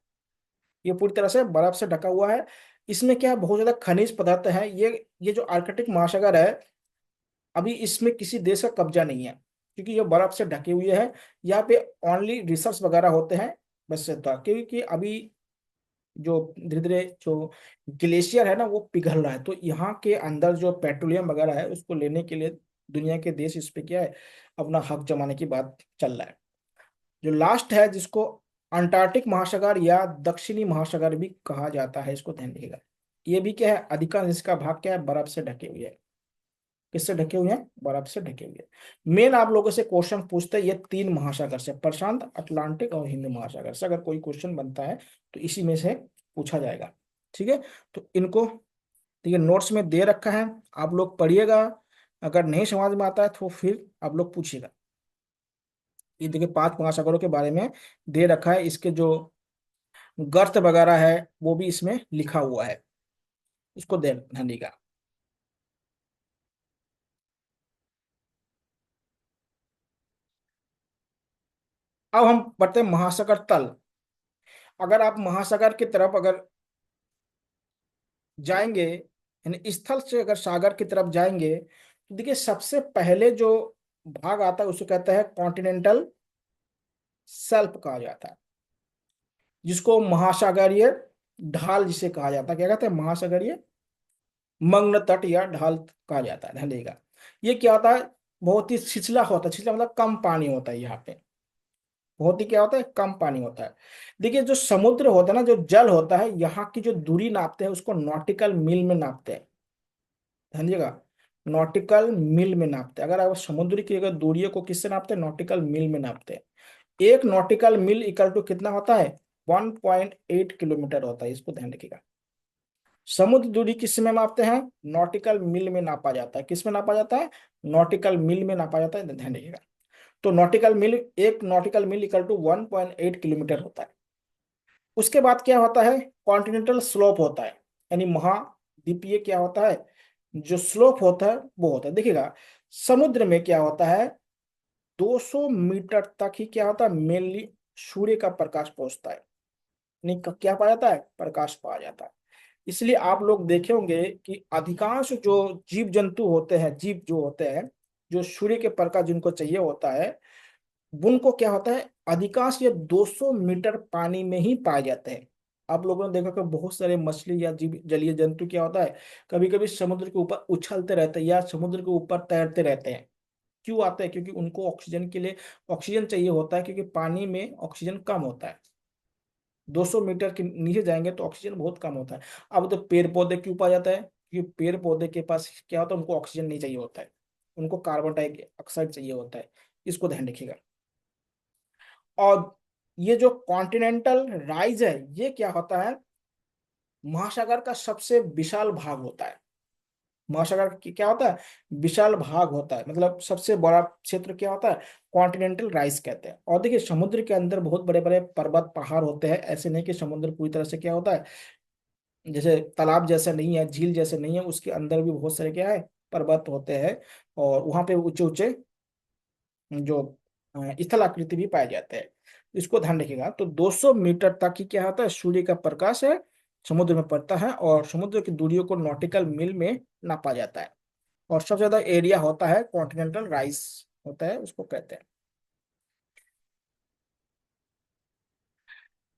ये पूरी तरह से बर्फ से ढका हुआ है। इसमें क्या है, बहुत ज्यादा खनिज पदार्थ है। ये जो आर्कटिक महासागर है, अभी इसमें किसी देश का कब्जा नहीं है, क्योंकि ये बर्फ से ढके हुए है। यहाँ पे ओनली रिसर्च वगैरह होते हैं, बस से था, क्योंकि अभी जो धीरे धीरे जो ग्लेशियर है ना वो पिघल रहा है, तो यहाँ के अंदर जो पेट्रोलियम वगैरह है उसको लेने के लिए दुनिया के देश इस पे क्या है, अपना हक जमाने की बात चल रहा है। जो लास्ट है जिसको अंटार्कटिक महासागर या दक्षिणी महासागर भी कहा जाता है, इसको ध्यान रखिएगा। ये भी क्या है, अधिकांश इसका भाग क्या है, बर्फ से ढके हुए है। किससे ढके हुए हैं, बर्फ से ढके हुए हैं। मेन आप लोगों से क्वेश्चन पूछते हैं ये तीन महासागर से, प्रशांत, अटलांटिक और हिंद महासागर से अगर कोई क्वेश्चन बनता है तो इसी में से पूछा जाएगा। ठीक है, तो इनको ठीक है नोट्स में दे रखा है, आप लोग पढ़िएगा। अगर नहीं समझ में आता है तो फिर आप लोग पूछिएगा। ये देखिए पांच महासागरों के बारे में दे रखा है, इसके जो गर्त वगैरह है वो भी इसमें लिखा हुआ है, इसको ध्यान दीजिएगा। अब हम बढ़ते हैं महासागर तल। अगर आप महासागर की तरफ अगर जाएंगे, यानी स्थल से अगर सागर की तरफ जाएंगे, तो देखिए सबसे पहले जो भाग आता है उसे कहते हैं कॉन्टिनेंटल शेल्फ कहा जाता है, जिसको महासागरीय ढाल जिसे कहा जाता है, क्या कहते हैं, महासागरीय मग्न तट या ढाल कहा जाता है, ध्यान देगा। ये क्या होता है, बहुत ही छिछला होता है, छिछला मतलब कम पानी होता है यहाँ पे, बहुत ही क्या होता है, कम पानी होता है। देखिए जो समुद्र होता है ना, जो जल होता है, यहाँ की जो दूरी नापते हैं उसको नॉटिकल मील में नापते हैं, ध्यान दीजिएगा। नॉटिकल मील में नापते हैं, अगर आप समुद्र की अगर दूरियों को किससे नापते हैं, नॉटिकल मील में नापते हैं। एक नॉटिकल मील इक्वल टू कितना होता है, 1.8 किलोमीटर होता है, इसको ध्यान रखिएगा। समुद्र दूरी किस में मापते हैं, नॉटिकल मील में नापा जाता है, किस में नापा जाता है, नॉटिकल मील में नापा जाता है, ध्यान रखिएगा। तो नॉटिकल मील, एक nautical mile equal to 1.8 kilometre होता है। उसके बाद क्या होता है, कॉन्टिनेंटल स्लोप होता है, यानी महाद्वीपीय क्या होता है, जो स्लोप होता है वो होता है। देखिएगा समुद्र में क्या होता है, 200 मीटर तक ही क्या होता है, मेनली सूर्य का प्रकाश पहुंचता है, नहीं क्या पाया जाता है, प्रकाश पाया जाता है। इसलिए आप लोग देखे होंगे कि अधिकांश जो जीव जंतु होते हैं, जीव जो होते हैं, जो सूर्य के प्रकाश जिनको चाहिए होता है, उनको क्या होता है, अधिकांश ये 200 मीटर पानी में ही पाए जाते हैं। आप लोगों ने देखा कि बहुत सारे मछली या जीव जलीय जंतु क्या होता है, कभी कभी समुद्र के ऊपर उछलते रहते हैं या समुद्र के ऊपर तैरते रहते हैं। क्यों आते हैं, क्योंकि उनको ऑक्सीजन के लिए ऑक्सीजन चाहिए होता है, क्योंकि पानी में ऑक्सीजन कम होता है। 200 मीटर के नीचे जाएंगे तो ऑक्सीजन बहुत कम होता है। अब तो पेड़ पौधे क्यों पाया जाता है, क्योंकि पेड़ पौधे के पास क्या होता है, उनको ऑक्सीजन नहीं चाहिए होता है, उनको कार्बन डाइऑक्साइड चाहिए होता है, इसको ध्यान रखिएगा। और ये जो कॉन्टिनेंटल राइज है, ये क्या होता है, महासागर का सबसे विशाल भाग होता है। महासागर की क्या होता है, विशाल भाग होता है, मतलब सबसे बड़ा क्षेत्र क्या होता है, कॉन्टिनेंटल राइज कहते हैं। और देखिए समुद्र के अंदर बहुत बड़े बड़े पर्वत पहाड़ होते हैं, ऐसे नहीं कि समुद्र पूरी तरह से क्या होता है, जैसे तालाब जैसा नहीं है, झील जैसे नहीं है, उसके अंदर भी बहुत सारे क्या है, पर्वत होते हैं। और वहां पे ऊंचे ऊंचे जो स्थल आकृति भी पाए जाते हैं। इसको ध्यान रखिएगा। तो 200 मीटर तक ही क्या होता है, सूर्य का प्रकाश है समुद्र में पड़ता है, और समुद्र की दूरियों को नॉटिकल मील में नापा जाता है। और सबसे ज्यादा एरिया होता है कॉन्टिनेंटल राइस होता है, उसको कहते हैं।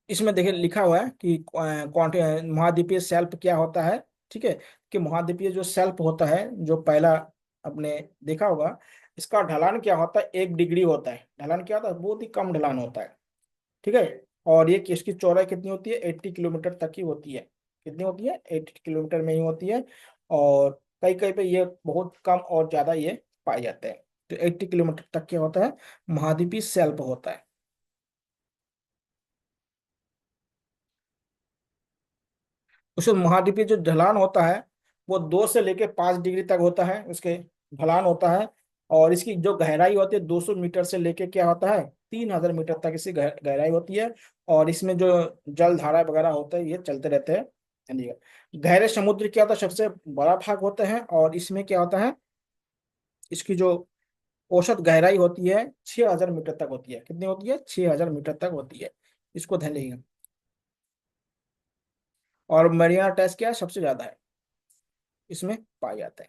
इसमें देखिए लिखा हुआ है कि महाद्वीपीय शेल्फ क्या होता है। ठीक है, कि महाद्वीपीय जो शेल्फ होता है, जो पहला आपने देखा होगा, इसका ढलान क्या होता है, 1 डिग्री होता है। ढलान क्या होता है, बहुत ही कम ढलान होता है। ठीक है, और ये इसकी चौड़ाई कितनी होती है, 80 किलोमीटर तक की होती है। कितनी होती है, 80 किलोमीटर में ही होती है। और कई कई पे ये बहुत कम और ज्यादा ये पाए जाते हैं। तो 80 किलोमीटर तक क्या होता है, महाद्वीपीय शेल्फ होता है। उसमें महाद्वीपीय जो ढलान होता है वो 2 से लेके 5 डिग्री तक होता है, उसके ढलान होता है। और इसकी जो गहराई होती है 200 मीटर से लेके क्या होता है, 3000 मीटर तक इसकी गहराई होती है। और इसमें जो जल धारा वगैरह होता है ये चलते रहते हैं, समझिएगा। गहरे समुद्र क्या होता है, सबसे बड़ा भाग होता है, और इसमें क्या होता है, इसकी जो औसत गहराई होती है 6000 मीटर तक होती है। कितनी होती है, 6000 मीटर तक होती है, इसको ध्यान रखिएगा। और मरीना ट्रेस क्या है, सबसे ज्यादा है, इसमें पाया जाता है।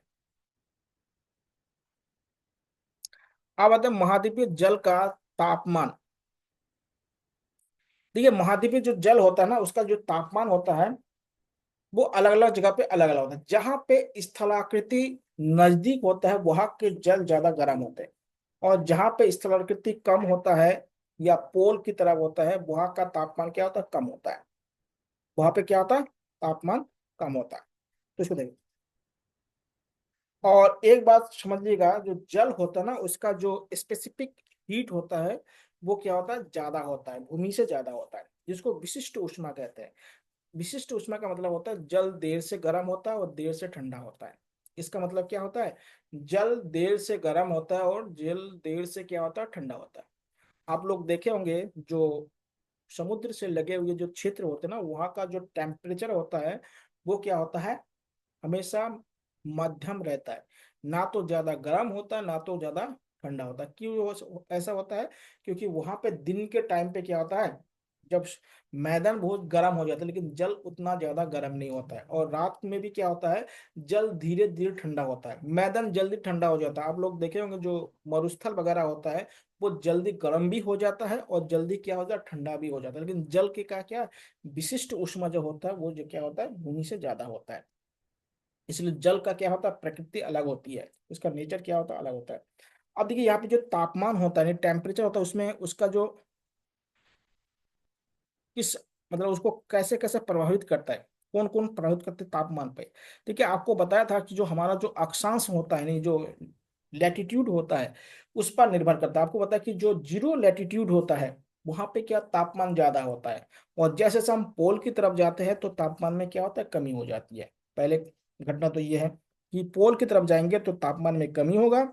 अब आते हैं महाद्वीपीय जल का तापमान। देखिए महाद्वीपीय जो जल होता है ना, उसका जो तापमान होता है वो अलग अलग जगह पे अलग अलग होता है। जहाँ पे स्थलाकृति नजदीक होता है वहां के जल ज्यादा गर्म होते हैं, और जहाँ पे स्थलाकृति कम होता है या पोल की तरफ होता है वहां का तापमान क्या होता है, कम होता है। वहां पे क्या होता है, तापमान कम होता है। तो इसको देखिए, और एक बात समझिएगा, जो जल होता है ना उसका जो स्पेसिफिक हीट होता है वो क्या होता है, ज्यादा होता है, भूमि से ज्यादा होता है, जिसको विशिष्ट ऊष्मा कहते हैं। विशिष्ट ऊष्मा का मतलब होता है जल देर से गर्म होता है और देर से ठंडा होता है। इसका मतलब क्या होता है, जल देर से गर्म होता है और जल देर से क्या होता है, ठंडा होता है। आप लोग देखे होंगे जो समुद्र से लगे हुए जो क्षेत्र होते हैं ना, वहाँ का जो टेम्परेचर होता है वो क्या होता है, हमेशा मध्यम रहता है। ना तो ज्यादा गर्म होता है ना तो ज्यादा ठंडा होता है। क्यों ऐसा होता है, क्योंकि वहां पे दिन के टाइम पे क्या होता है, जब मैदान बहुत गर्म हो जाता है लेकिन जल उतना ज्यादा गर्म नहीं होता है, और रात में भी क्या होता है, जल धीरे धीरे ठंडा होता है, मैदान जल्दी ठंडा हो जाता है। आप लोग देखे होंगे जो मरुस्थल वगैरह होता है वो जल्दी गर्म भी हो जाता है और जल्दी क्या होता है, ठंडा भी हो जाता है। लेकिन जल के का क्या विशिष्ट ऊष्मा जो होता है वो जो क्या होता है, भूमि से ज्यादा होता है। इसलिए जल का क्या होता है, प्रकृति अलग होती है, उसका नेचर क्या होता है, अलग होता है। अब देखिए यहाँ पे जो तापमान होता है, टेम्परेचर होता है, उसमें उसका जो किस मतलब उसको कैसे कैसे प्रभावित करता है, कौन कौन प्रभावित करते हैं तापमान पे। देखिए आपको बताया था कि जो हमारा जो अक्षांश होता है, नहीं जो लैटिट्यूड होता है उस पर निर्भर करता है। आपको पता है कि जो जीरो लैटिट्यूड होता है वहां पे क्या तापमान ज्यादा होता है, और जैसे जैसे हम पोल की तरफ जाते हैं तो तापमान में क्या होता है, कमी हो जाती है। पहले घटना तो ये है कि पोल की तरफ जाएंगे तो तापमान में कमी होगा,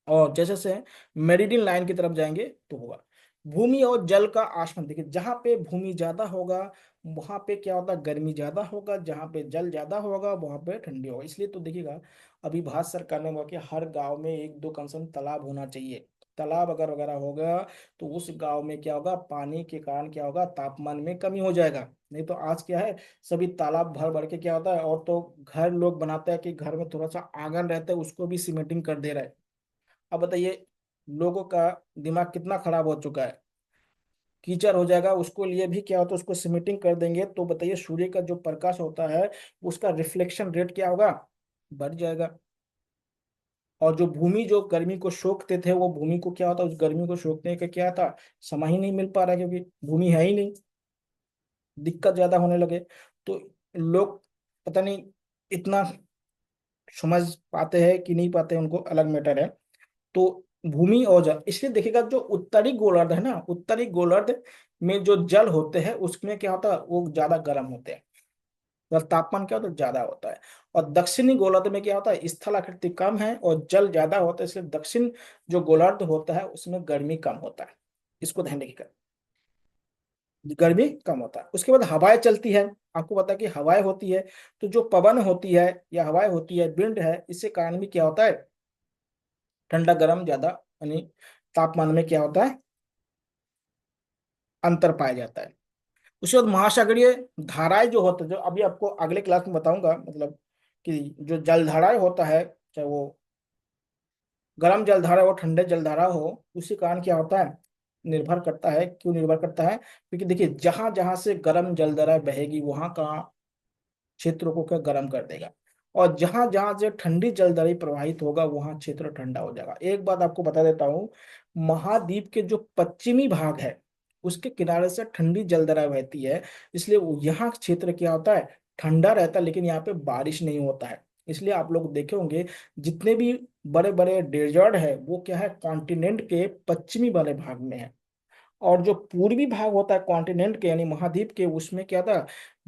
और जैसे से मेरिडियन लाइन की तरफ जाएंगे तो होगा। भूमि और जल का आसमान देखिए, जहां पे भूमि ज्यादा होगा वहां पे क्या होगा, गर्मी ज्यादा होगा, जहां पे जल ज्यादा होगा वहां पे ठंडी होगा। इसलिए तो देखिएगा अभी भारत सरकार ने बोला कि हर गांव में एक दो कम से कम तालाब होना चाहिए। तालाब अगर वगैरह होगा तो उस गांव में क्या होगा, पानी के कारण क्या होगा, तापमान में कमी हो जाएगा। नहीं तो आज क्या है, सभी तालाब भर भर के क्या होता है, और तो घर लोग बनाते हैं कि घर में थोड़ा सा आंगन रहता है उसको भी सीमेंटिंग कर दे रहा है। अब बताइए लोगों का दिमाग कितना खराब हो चुका है, कीचड़ हो जाएगा उसको लिए भी क्या होता है, उसको सिमिटिंग कर देंगे तो बताइए सूर्य का जो प्रकाश होता है उसका रिफ्लेक्शन रेट क्या होगा, बढ़ जाएगा। और जो भूमि जो गर्मी को सोखते थे वो भूमि को क्या होता है, उस गर्मी को सोखने का क्या था, समय ही नहीं मिल पा रहा है, क्योंकि भूमि है ही नहीं, दिक्कत ज्यादा होने लगे। तो लोग पता नहीं इतना समझ पाते हैं कि नहीं पाते, उनको अलग मैटर है। तो भूमि और जल, इसलिए देखिएगा जो उत्तरी गोलार्ध है ना, उत्तरी गोलार्ध में जो जल होते हैं उसमें क्या होता है, वो ज्यादा गर्म होते हैं, और तापमान क्या होता है, ज्यादा होता है। और दक्षिणी गोलार्ध में क्या होता है, स्थल आकृति कम है और जल ज्यादा होता है, इसलिए दक्षिण जो गोलार्ध होता है उसमें गर्मी कम होता है। इसको ध्यान रखिएगा, गर्मी कम होता है। उसके बाद हवाएं चलती है, आपको पता है कि हवाएं होती है, तो जो पवन होती है या हवाएं होती है, विंड है, इससे कारण भी क्या होता है, ठंडा गर्म ज्यादा, यानी तापमान में क्या होता है, अंतर पाया जाता है। उसके बाद महासागरीय धाराएं जो होता है, जो अभी आपको अगले क्लास में बताऊंगा, मतलब कि जो जलधाराएं होता है, चाहे वो गर्म जलधारा हो ठंडे जलधारा हो, उसी कारण क्या होता है, निर्भर करता है। क्यों निर्भर करता है, क्योंकि देखिए जहां जहां से गर्म जलधारा बहेगी वहां का क्षेत्रों को क्या गर्म कर देगा, और जहां जहां से ठंडी जलधारा प्रवाहित होगा वहां क्षेत्र ठंडा हो जाएगा। एक बात आपको बता देता हूँ, महाद्वीप के जो पश्चिमी भाग है उसके किनारे से ठंडी जलधारा बहती है, इसलिए यहाँ क्षेत्र क्या होता है, ठंडा रहता है, लेकिन यहाँ पे बारिश नहीं होता है। इसलिए आप लोग देखे होंगे जितने भी बड़े बड़े डेजर्ट है वो क्या है, कॉन्टिनेंट के पश्चिमी वाले भाग में है। और जो पूर्वी भाग होता है कॉन्टिनेंट के यानी महाद्वीप के, उसमें क्या था,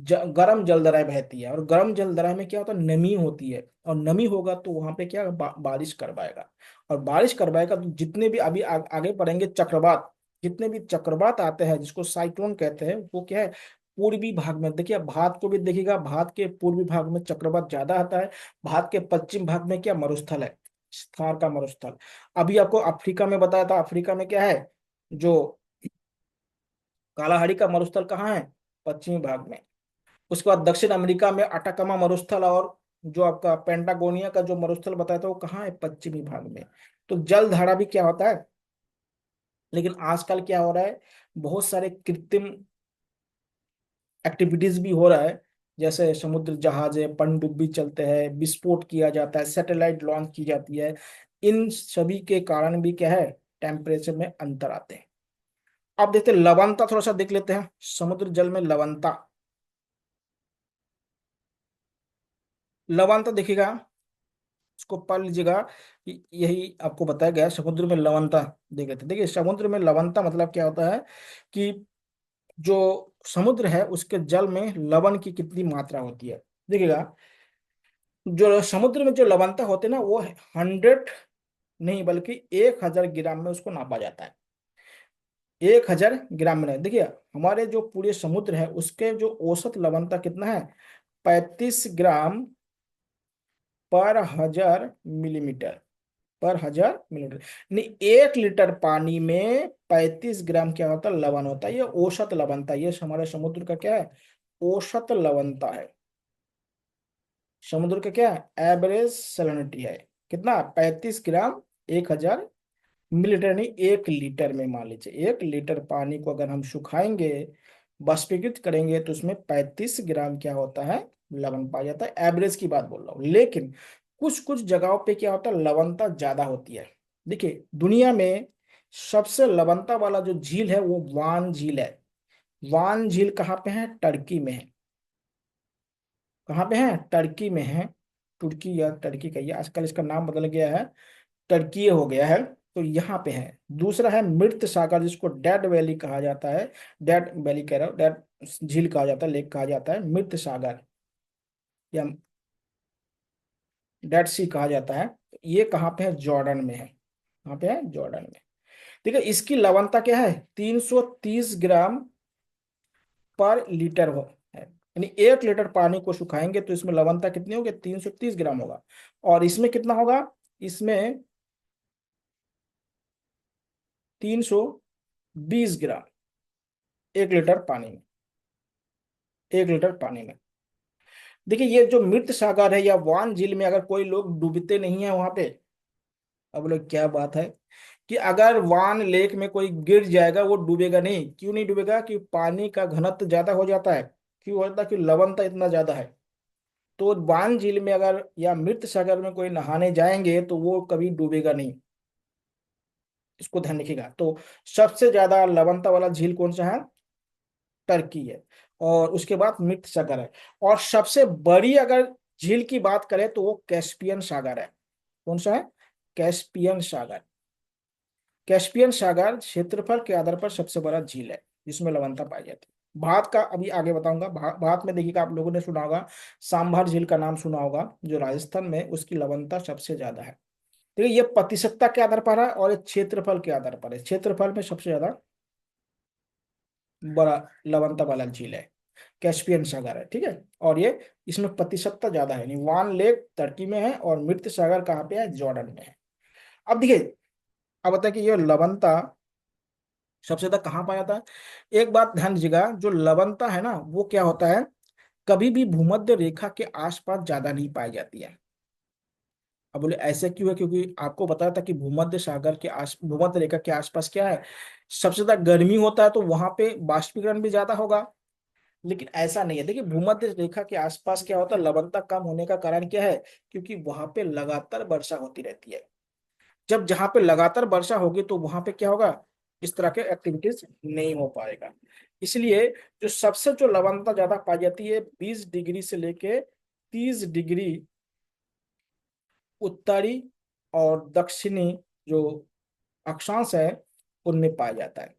गर्म जलधाराएं बहती है, और गर्म जलधारा में क्या होता है, नमी होती है, और नमी होगा तो वहां पे क्या बारिश करवाएगा, और बारिश करवाएगा तो जितने भी अभी आगे बढ़ेंगे चक्रवात, जितने भी चक्रवात आते हैं जिसको साइक्लोन कहते हैं, वो क्या है, पूर्वी भाग में। देखिए भारत को भी देखिएगा, भारत के पूर्वी भाग में चक्रवात ज्यादा आता है, भारत के पश्चिम भाग में क्या मरुस्थल है, थार का मरुस्थल। अभी आपको अफ्रीका में बताया था, अफ्रीका में क्या है, जो कालाहारी का मरुस्थल कहाँ है, पश्चिमी भाग में। उसके बाद दक्षिण अमेरिका में अटाकामा मरुस्थल, और जो आपका पेंटागोनिया का जो मरुस्थल बताया था वो कहाँ है, पश्चिमी भाग में। तो जल धारा भी क्या होता है, लेकिन आजकल क्या हो रहा है, बहुत सारे कृत्रिम एक्टिविटीज भी हो रहा है, जैसे समुद्र जहाज है, पनडुब्बी चलते हैं, विस्फोट किया जाता है, सैटेलाइट लॉन्च की जाती है। इन सभी के कारण भी क्या है, टेम्परेचर में अंतर आते हैं। अब देखते हैं लवणता, थोड़ा सा देख लेते हैं समुद्र जल में लवणता। लवणता देखिएगा, इसको पढ़ लीजिएगा कि यही आपको बताया गया है, समुद्र में लवणता। देख लेते हैं। देखिए समुद्र में लवणता मतलब क्या होता है कि जो समुद्र है उसके जल में लवण की कितनी मात्रा होती है। देखिएगा, जो समुद्र में जो लवणता होते हैं ना, वो 100 नहीं बल्कि 1000 ग्राम में उसको नापा जाता है। 1000 ग्राम में नहीं। देखिए हमारे जो पूरे समुद्र है उसके जो औसत लवणता कितना है, 35 ग्राम पर 1000 मिलीमीटर, पर 1000 मिलीमीटर। यानी 1 लीटर पानी में 35 ग्राम क्या होता है, लवण होता है। ये औसत लवणता, ये हमारे समुद्र का क्या है, औसत लवणता है। समुद्र का क्या है, एवरेज सैलिनिटी है। कितना, 35 ग्राम 1000 मिलीलीटर, नहीं 1 लीटर में। मान लीजिए 1 लीटर पानी को अगर हम सुखाएंगे, बाष्पीकृत करेंगे, तो उसमें 35 ग्राम क्या होता है, लवण पाया जाता है। एवरेज की बात बोल रहा हूँ। लेकिन कुछ कुछ जगहों पे क्या होता है, लवणता ज्यादा होती है। देखिए दुनिया में सबसे लवणता वाला जो झील है वो वान झील है। वान झील कहाँ पे है, टर्की में है। कहाँ पे है, टर्की में है। तुर्की या टर्की का, ये आजकल इसका नाम बदल गया है, टर्की हो गया है। तो यहाँ पे है। दूसरा है मृत सागर, जिसको डेड वैली कहा जाता है। डेड वैली कह रहा हूँ, डेड झील कहा जाता है, लेक कहा जाता है, मृत सागर या डेड सी कहा जाता है। ये कहाँ पे है, जॉर्डन में है। कहाँ पे है, जॉर्डन में। ठीक है, इसकी लवणता क्या है, 330 ग्राम पर लीटर हो है। यानी 1 लीटर पानी को सुखाएंगे तो इसमें लवणता कितनी होगी, 330 ग्राम होगा। और इसमें कितना होगा, इसमें 320 ग्राम, 1 लीटर पानी में। 1 लीटर पानी में। देखिए ये जो मृत सागर है या वान झील में अगर कोई लोग डूबते नहीं है वहां पे, अब लोग क्या बात है कि अगर वान लेक में कोई गिर जाएगा वो डूबेगा नहीं। क्यों नहीं डूबेगा, कि पानी का घनत्व ज्यादा हो जाता है। क्यों होता है, कि लवणता इतना ज्यादा है। तो वान झील में अगर या मृत सागर में कोई नहाने जाएंगे तो वो कभी डूबेगा नहीं। इसको ध्यान रखिएगा। तो सबसे ज्यादा लवणता वाला झील कौन सा है, टर्की है। और उसके बाद मृत सागर है। और सबसे बड़ी अगर झील की बात करें तो वो कैस्पियन सागर है। कौन सा है, कैस्पियन सागर। कैस्पियन सागर क्षेत्रफल के आधार पर सबसे बड़ा झील है जिसमें लवणता पाई जाती है। भारत का अभी आगे बताऊंगा। भारत में देखिएगा, आप लोगों ने सुना होगा, सांभर झील का नाम सुना होगा, जो राजस्थान में, उसकी लवणता सबसे ज्यादा है। देखिए ये प्रतिशतता के आधार पर है और ये क्षेत्रफल के आधार पर है। क्षेत्रफल में सबसे ज्यादा बड़ा लवणता वाला झील है, कैस्पियन सागर है। ठीक है, और ये इसमें प्रतिशतता ज्यादा है। यानी वान लेक टर्की में है और मृत सागर कहाँ पे है, जॉर्डन में है। अब देखिए, अब बताए कि ये लवणता सबसे ज्यादा कहाँ पाया जाता है। एक बात ध्यान दीजिएगा, जो लवणता है ना वो क्या होता है, कभी भी भूमध्य रेखा के आसपास ज्यादा नहीं पाई जाती है। अब बोले ऐसे क्यों है, क्योंकि आपको बताया था कि भूमध्य रेखा के आसपास क्या है, सबसे ज्यादा गर्मी होता है, तो वहां पे बाष्पीकरण भी ज्यादा होगा। लेकिन ऐसा नहीं है। देखिए भूमध्य रेखा के आसपास क्या होता है, लवणता कम होने का कारण क्या है, क्योंकि वहां पे लगातार वर्षा होती रहती है। जब जहां पे लगातार वर्षा होगी तो वहां पे क्या होगा, इस तरह के एक्टिविटीज नहीं हो पाएगा। इसलिए जो सबसे जो लवणता ज्यादा पाई जाती है, 20 डिग्री से लेके 30 डिग्री उत्तरी और दक्षिणी जो अक्षांश है उनमें पाया जाता है।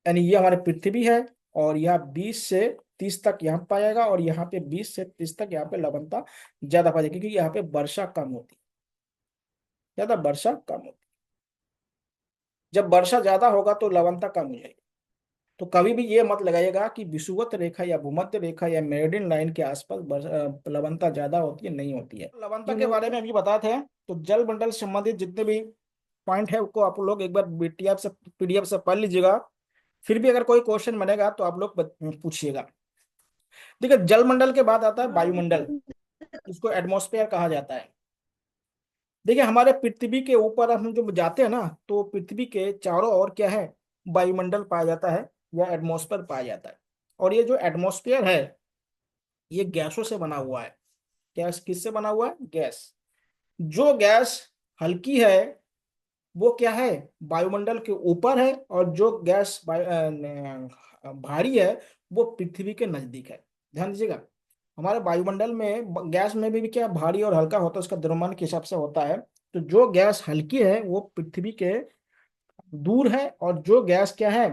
यानी ये हमारी पृथ्वी है, और यह 20 से 30 तक यहाँ पाया जाएगा, और यहाँ पे 20 से 30 तक यहाँ पे लवणता ज्यादा पाई जाएगी, क्योंकि यहाँ पे वर्षा कम होती है। ज्यादा वर्षा कम होती है। जब वर्षा ज्यादा होगा तो लवणता कम हो जाएगी। तो कभी भी ये मत लगाइएगा कि विषुवत रेखा या भूमध्य रेखा या मेरिडियन लाइन के आसपास लवणता ज्यादा होती है, नहीं होती है। लवणता के बारे में अभी बताते हैं। तो जल मंडल से संबंधित जितने भी पॉइंट है उसको आप लोग एक बार पीडीएफ से पढ़ लीजिएगा। फिर भी अगर कोई क्वेश्चन बनेगा तो आप लोग पूछिएगा। देखिए जलमंडल के बाद आता है वायुमंडल, इसको एटमॉस्फेयर कहा जाता है। देखिए हमारे पृथ्वी के ऊपर हम जब जाते हैं ना, तो पृथ्वी के चारों ओर क्या है, वायुमंडल पाया जाता है या एटमॉस्फेयर पाया जाता है। और ये जो एटमॉस्फेयर है, ये गैसों से बना हुआ है। गैस किससे बना हुआ है? गैस। जो गैस हल्की है वो क्या है, वायुमंडल के ऊपर है, और जो गैस भारी है वो पृथ्वी के नजदीक है। ध्यान दीजिएगा, हमारे वायुमंडल में गैस में भी क्या भारी और हल्का होता है, उसका द्रव्यमान के हिसाब से होता है। तो जो गैस हल्की है वो पृथ्वी के दूर है, और जो गैस क्या है,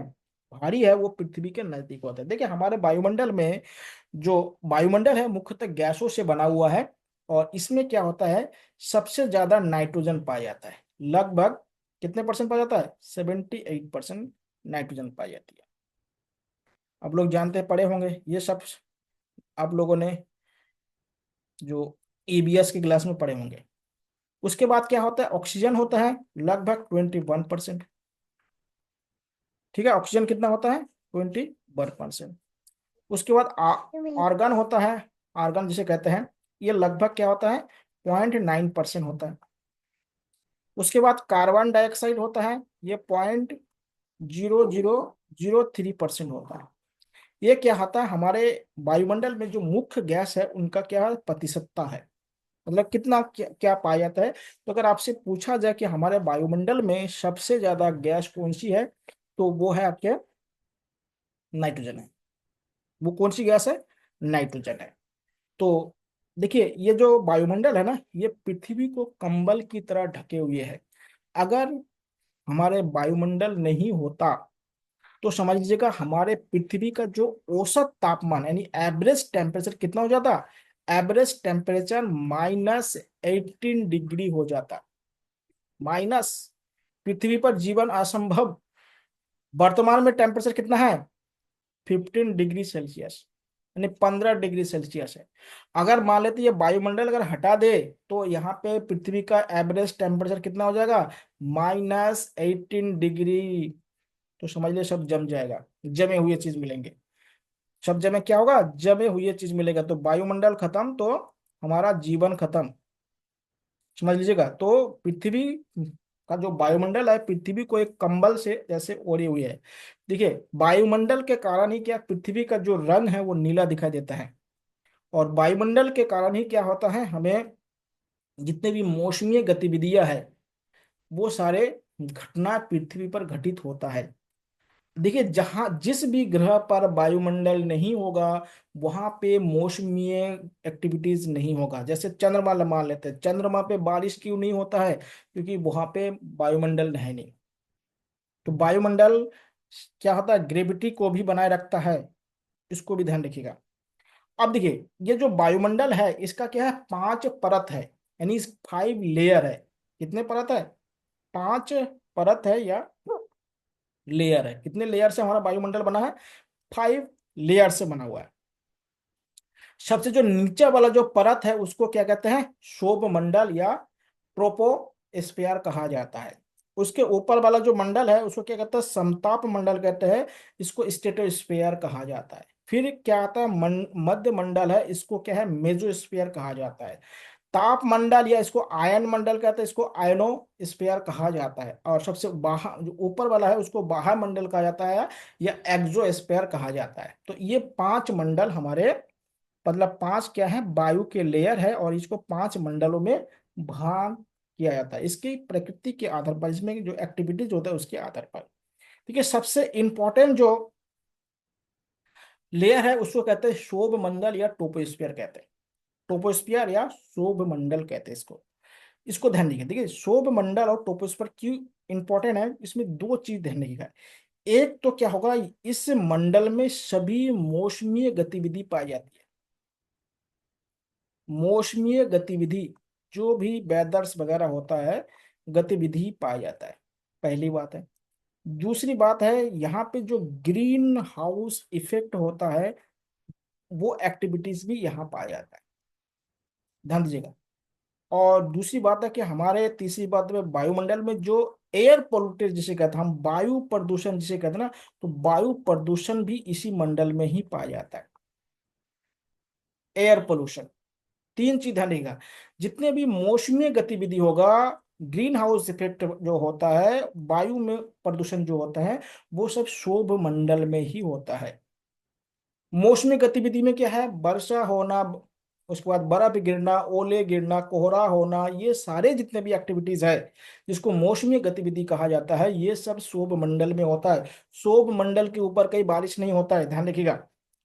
भारी है, वो पृथ्वी के नजदीक होता है। देखिए हमारे वायुमंडल में, जो वायुमंडल है मुख्यतः गैसों से बना हुआ है। और इसमें क्या होता है, सबसे ज्यादा नाइट्रोजन पाया जाता है। लगभग कितने परसेंट पाया जाता है? 78% नाइट्रोजन पाई जाती है। आप लोग जानते हैं, पढ़े होंगे ये सब, आप लोगों ने जो ईबीएस की क्लास में पढ़े होंगे। उसके बाद क्या होता है, ऑक्सीजन होता है लगभग 21%। ठीक है, ऑक्सीजन कितना होता है? 21%। उसके बाद आर्गन होता है, आर्गन जिसे कहते हैं, ये लगभग क्या होता है, 0.9% होता है। उसके बाद कार्बन डाइऑक्साइड होता है, ये 0.0003% होता है। ये क्या होता है, हमारे वायुमंडल में जो मुख्य गैस है उनका क्या प्रतिशतता है, मतलब कितना क्या पाया जाता है। तो अगर आपसे पूछा जाए कि हमारे वायुमंडल में सबसे ज्यादा गैस कौन सी है, तो वो है आपके नाइट्रोजन है। वो कौन सी गैस है? नाइट्रोजन है। तो देखिए ये जो वायुमंडल है ना, ये पृथ्वी को कंबल की तरह ढके हुए है। अगर हमारे वायुमंडल नहीं होता, तो समझ लीजिएगा हमारे पृथ्वी का जो औसत तापमान यानी एवरेज टेम्परेचर कितना हो जाता, एवरेज टेम्परेचर -18 डिग्री हो जाता। माइनस, पृथ्वी पर जीवन असंभव। वर्तमान में टेम्परेचर कितना है? 15 डिग्री सेल्सियस, यानी 15 डिग्री सेल्सियस है। अगर मान लेते ये वायुमंडल अगर हटा दे, तो यहाँ पे पृथ्वी का एवरेज टेम्परेचर कितना हो जाएगा? -18 डिग्री। तो समझ ले सब जम जाएगा, जमे हुए चीज मिलेंगे। सब जमे क्या होगा? जमे हुए चीज मिलेगा। तो वायुमंडल खत्म तो हमारा जीवन खत्म। समझ लीजिएगा, तो पृथ्वी का जो वायुमंडल है, पृथ्वी को एक कंबल से जैसे ओढ़े हुए है। देखिए वायुमंडल के कारण ही क्या पृथ्वी का जो रंग है वो नीला दिखाई देता है। और वायुमंडल के कारण ही क्या होता है, हमें जितने भी मौसमी गतिविधियां है, वो सारे घटना पृथ्वी पर घटित होता है। देखिए जहां जिस भी ग्रह पर वायुमंडल नहीं होगा, वहां पे मौसमी एक्टिविटीज नहीं होगा। जैसे चंद्रमा मान लेते हैं, चंद्रमा पे बारिश क्यों नहीं होता है? क्योंकि वहां पे वायुमंडल है नहीं। तो वायुमंडल क्या होता है, ग्रेविटी को भी बनाए रखता है, इसको भी ध्यान रखिएगा। अब देखिए ये जो वायुमंडल है इसका क्या है, 5 परत है, यानी 5 लेयर है। कितने परत है? 5 परत है या लेयर है। कितने लेयर से हमारा वायुमंडल बना है? 5 लेयर से बना हुआ है। सबसे जो नीचे वाला जो परत है उसको क्या कहते हैं, शोभ मंडल या ट्रोपोस्फियर कहा जाता है। उसके ऊपर वाला जो मंडल है उसको क्या कहते हैं, समताप मंडल कहते हैं। इसको स्ट्रेटोस्फियर कहा जाता है। फिर क्या आता है, मध्य मंडल है, इसको क्या है, मेसोस्फियर कहा जाता है। ताप मंडल या इसको आयन मंडल कहते हैं, इसको आयनोस्फीयर कहा जाता है। और सबसे बाहर जो ऊपर वाला है उसको बाह्य मंडल कहा जाता है या एक्सोस्फीयर कहा जाता है। तो ये 5 मंडल हमारे, मतलब 5 क्या है, वायु के लेयर है, और इसको 5 मंडलों में भाग किया जाता है इसकी प्रकृति के आधार पर, इसमें जो एक्टिविटीज होता है उसके आधार पर। ठीक है, सबसे इंपॉर्टेंट जो लेयर है उसको कहते हैं शोभ मंडल या टोपोस्फियर कहते हैं। टोपोस्फियर या शोभ मंडल कहते हैं इसको। इसको ध्यान रखिए। देखिए शोभ मंडल और टोपोस्फियर क्यों इंपॉर्टेंट है, इसमें दो चीज ध्यान रखिएगा। एक तो क्या होगा, इस मंडल में सभी मौसमी गतिविधि पाई जाती है। मौसमी गतिविधि, जो भी वेदर्स वगैरह होता है, गतिविधि पाया जाता है। पहली बात है। दूसरी बात है, यहाँ पे जो ग्रीन हाउस इफेक्ट होता है, वो एक्टिविटीज भी यहाँ पाया जाता है। ध्यान दीजिएगा। और दूसरी बात है कि हमारे, तीसरी बात में, वायुमंडल में जो एयर पोल्यूटेड जिसे कहते हैं, हम वायु प्रदूषण जिसे कहते हैं ना, तो वायु प्रदूषण भी इसी मंडल में ही पाया जाता है। Air pollution. तीन चीज ध्यान रखिएगा। जितने भी मौसमी गतिविधि होगा, ग्रीन हाउस इफेक्ट जो होता है, वायु में प्रदूषण जो होता है, वो सब शोभ मंडल में ही होता है। मौसमी गतिविधि में क्या है, वर्षा होना, उसके बाद बर्फ गिरना, ओले गिरना, कोहरा होना, ये सारे जितने भी एक्टिविटीज है जिसको मौसमी गतिविधि कहा जाता है, ये सब शोभ मंडल में होता है। शोभ मंडल के ऊपर कहीं बारिश नहीं होता है, ध्यान रखिएगा।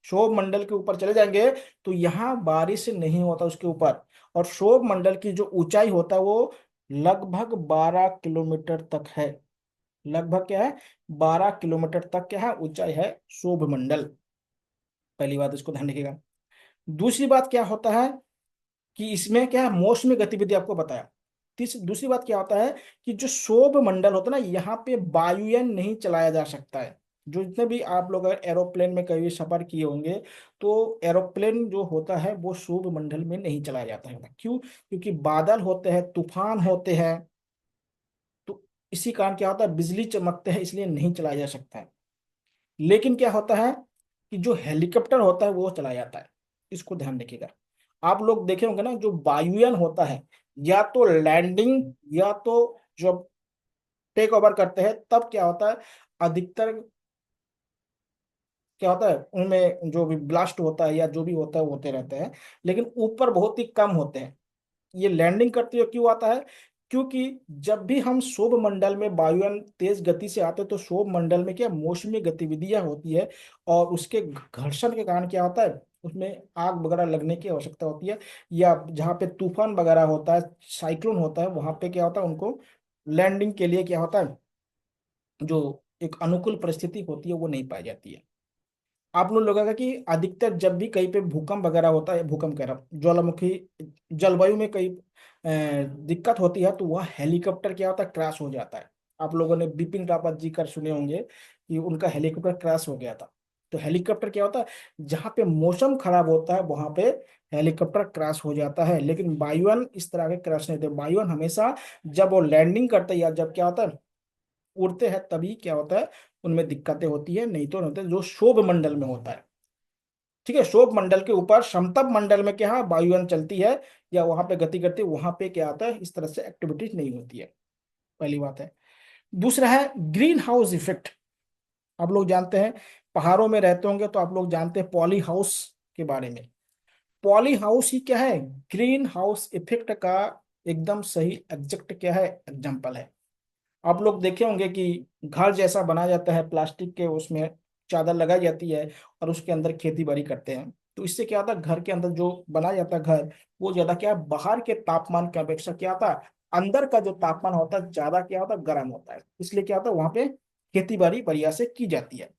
शोभ मंडल के ऊपर चले जाएंगे तो यहाँ बारिश नहीं होता उसके ऊपर। और शोभ मंडल की जो ऊंचाई होता है वो लगभग 12 किलोमीटर तक है। लगभग क्या है, 12 किलोमीटर तक क्या है, ऊंचाई है शोभ मंडल। पहली बात इसको ध्यान रखिएगा। दूसरी बात क्या होता है कि इसमें क्या है, मौसमी गतिविधि आपको बताया। दूसरी बात क्या होता है कि जो शोभ मंडल होता है ना, यहाँ पे वायुयान नहीं चलाया जा सकता है। जो जितने भी आप लोग अगर एरोप्लेन में कभी सफर किए होंगे, तो एरोप्लेन जो होता है वो शोभ मंडल में नहीं चलाया जाता है। क्यों? क्योंकि बादल होते हैं, तूफान होते हैं, तो इसी कारण क्या होता है, बिजली चमकते हैं, इसलिए नहीं चलाया जा सकता है। लेकिन क्या होता है कि जो हेलीकॉप्टर होता है वो चलाया जाता है। इसको ध्यान रखिएगा। आप लोग देखे होंगे ना, जो वायुयान होता है, या तो लैंडिंग या तो जब टेक ओवर करते हैं तब क्या होता है, अधिकतर क्या होता है, उनमें जो भी ब्लास्ट होता है या जो भी होता है वो होते रहते हैं, लेकिन ऊपर बहुत ही कम होते हैं। ये लैंडिंग करते हुए क्यों आता है? क्योंकि जब भी हम शोभ मंडल में वायुयान तेज गति से आते हैं तो शोभ मंडल में क्या मौसमी गतिविधियां होती है, और उसके घर्षण के कारण क्या होता है, उसमें आग वगैरह लगने की आवश्यकता होती है। या जहाँ पे तूफान वगैरह होता है, साइक्लोन होता है, वहां पे क्या होता है, उनको लैंडिंग के लिए क्या होता है, जो एक अनुकूल परिस्थिति होती है वो नहीं पाई जाती है। आप लोग लगेगा कि अधिकतर जब भी कहीं पे भूकंप वगैरह होता है, भूकंप कह रहा हूँ, ज्वालामुखी, जलवायु में कहीं दिक्कत होती है, तो वह हेलीकॉप्टर क्या होता है, क्रैश हो जाता है। आप लोगों ने बिपिन रावत जी का सुने होंगे कि उनका हेलीकॉप्टर क्रैश हो गया था। तो हेलीकॉप्टर क्या होता है, जहाँ पे मौसम खराब होता है वहां पे हेलीकॉप्टर क्रैश हो जाता है। लेकिन वायुयान इस तरह के क्रैश नहीं होते। वायुयान हमेशा जब वो लैंडिंग करते हैं या जब क्या होता है उड़ते हैं, तभी क्या होता है, उनमें दिक्कतें होती है, नहीं तो नहीं होते, जो शोभ मंडल में होता है। ठीक है, शोभ मंडल के ऊपर समतल मंडल में क्या है, वायुयान चलती है या वहां पे गति करती है, वहां पे क्या आता है, इस तरह से एक्टिविटीज नहीं होती है। पहली बात है। दूसरा है ग्रीन हाउस इफेक्ट। आप लोग जानते हैं, पहाड़ों में रहते होंगे तो आप लोग जानते हैं पॉली हाउस के बारे में। पॉली हाउस ही क्या है, ग्रीन हाउस इफेक्ट का एकदम सही एग्जैक्ट क्या है, एग्जाम्पल है। आप लोग देखे होंगे कि घर जैसा बना जाता है प्लास्टिक के, उसमें चादर लगाई जाती है और उसके अंदर खेती बाड़ी करते हैं। तो इससे क्या होता है, घर के अंदर जो बनाया जाता है घर, वो ज्यादा क्या है, बाहर के तापमान की अपेक्षा क्या होता है, अंदर का जो तापमान होता है ज्यादा क्या होता है, गर्म होता है। इसलिए क्या होता है, वहां पे खेती बाड़ी बढ़िया से की जाती है।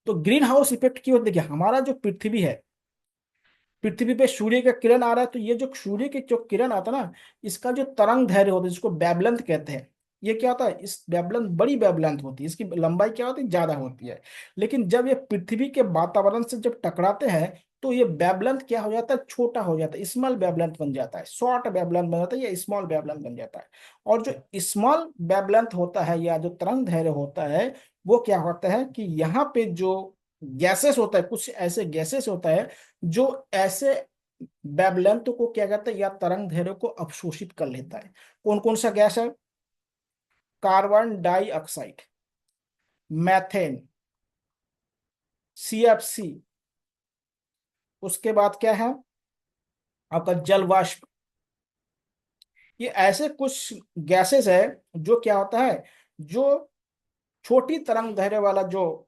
तो ग्रीन हाउस इफेक्ट की ओर देखिए, हमारा जो पृथ्वी है, पृथ्वी पे सूर्य का किरण आ रहा है, तो ये जो सूर्य के जो किरण आता है ना, इसका जो तरंग दैर्घ्य होता है जिसको वेवलेंथ कहते हैं, ये क्या होता है, इस वेवलेंथ बड़ी वेवलेंथ होती है, इसकी लंबाई क्या होती है, ज्यादा होती है। लेकिन जब ये पृथ्वी के वातावरण से जब टकराते हैं, तो ये वेवलेंथ क्या हो जाता है, छोटा हो जाता है, स्मॉल वेवलेंथ बन जाता है, शॉर्ट वेवलेंथ बन जाता है या स्मॉल वेवलेंथ बन जाता है। और जो स्मॉल वेवलेंथ होता है या जो तरंग दैर्घ्य होता है, वो क्या होता है कि यहाँ पे जो गैसेस होता है, कुछ ऐसे गैसेस होता है जो ऐसे वेवलेंथ को क्या कहते हैं या तरंग दैर्घ्य को अवशोषित कर लेता है। कौन कौन सा गैस है? कार्बन डाइऑक्साइड, मैथेन, CFC, उसके बाद क्या है आपका जल वाष्प। ये ऐसे कुछ गैसेस है जो क्या होता है, जो छोटी तरंग दैर्घ्य वाला जो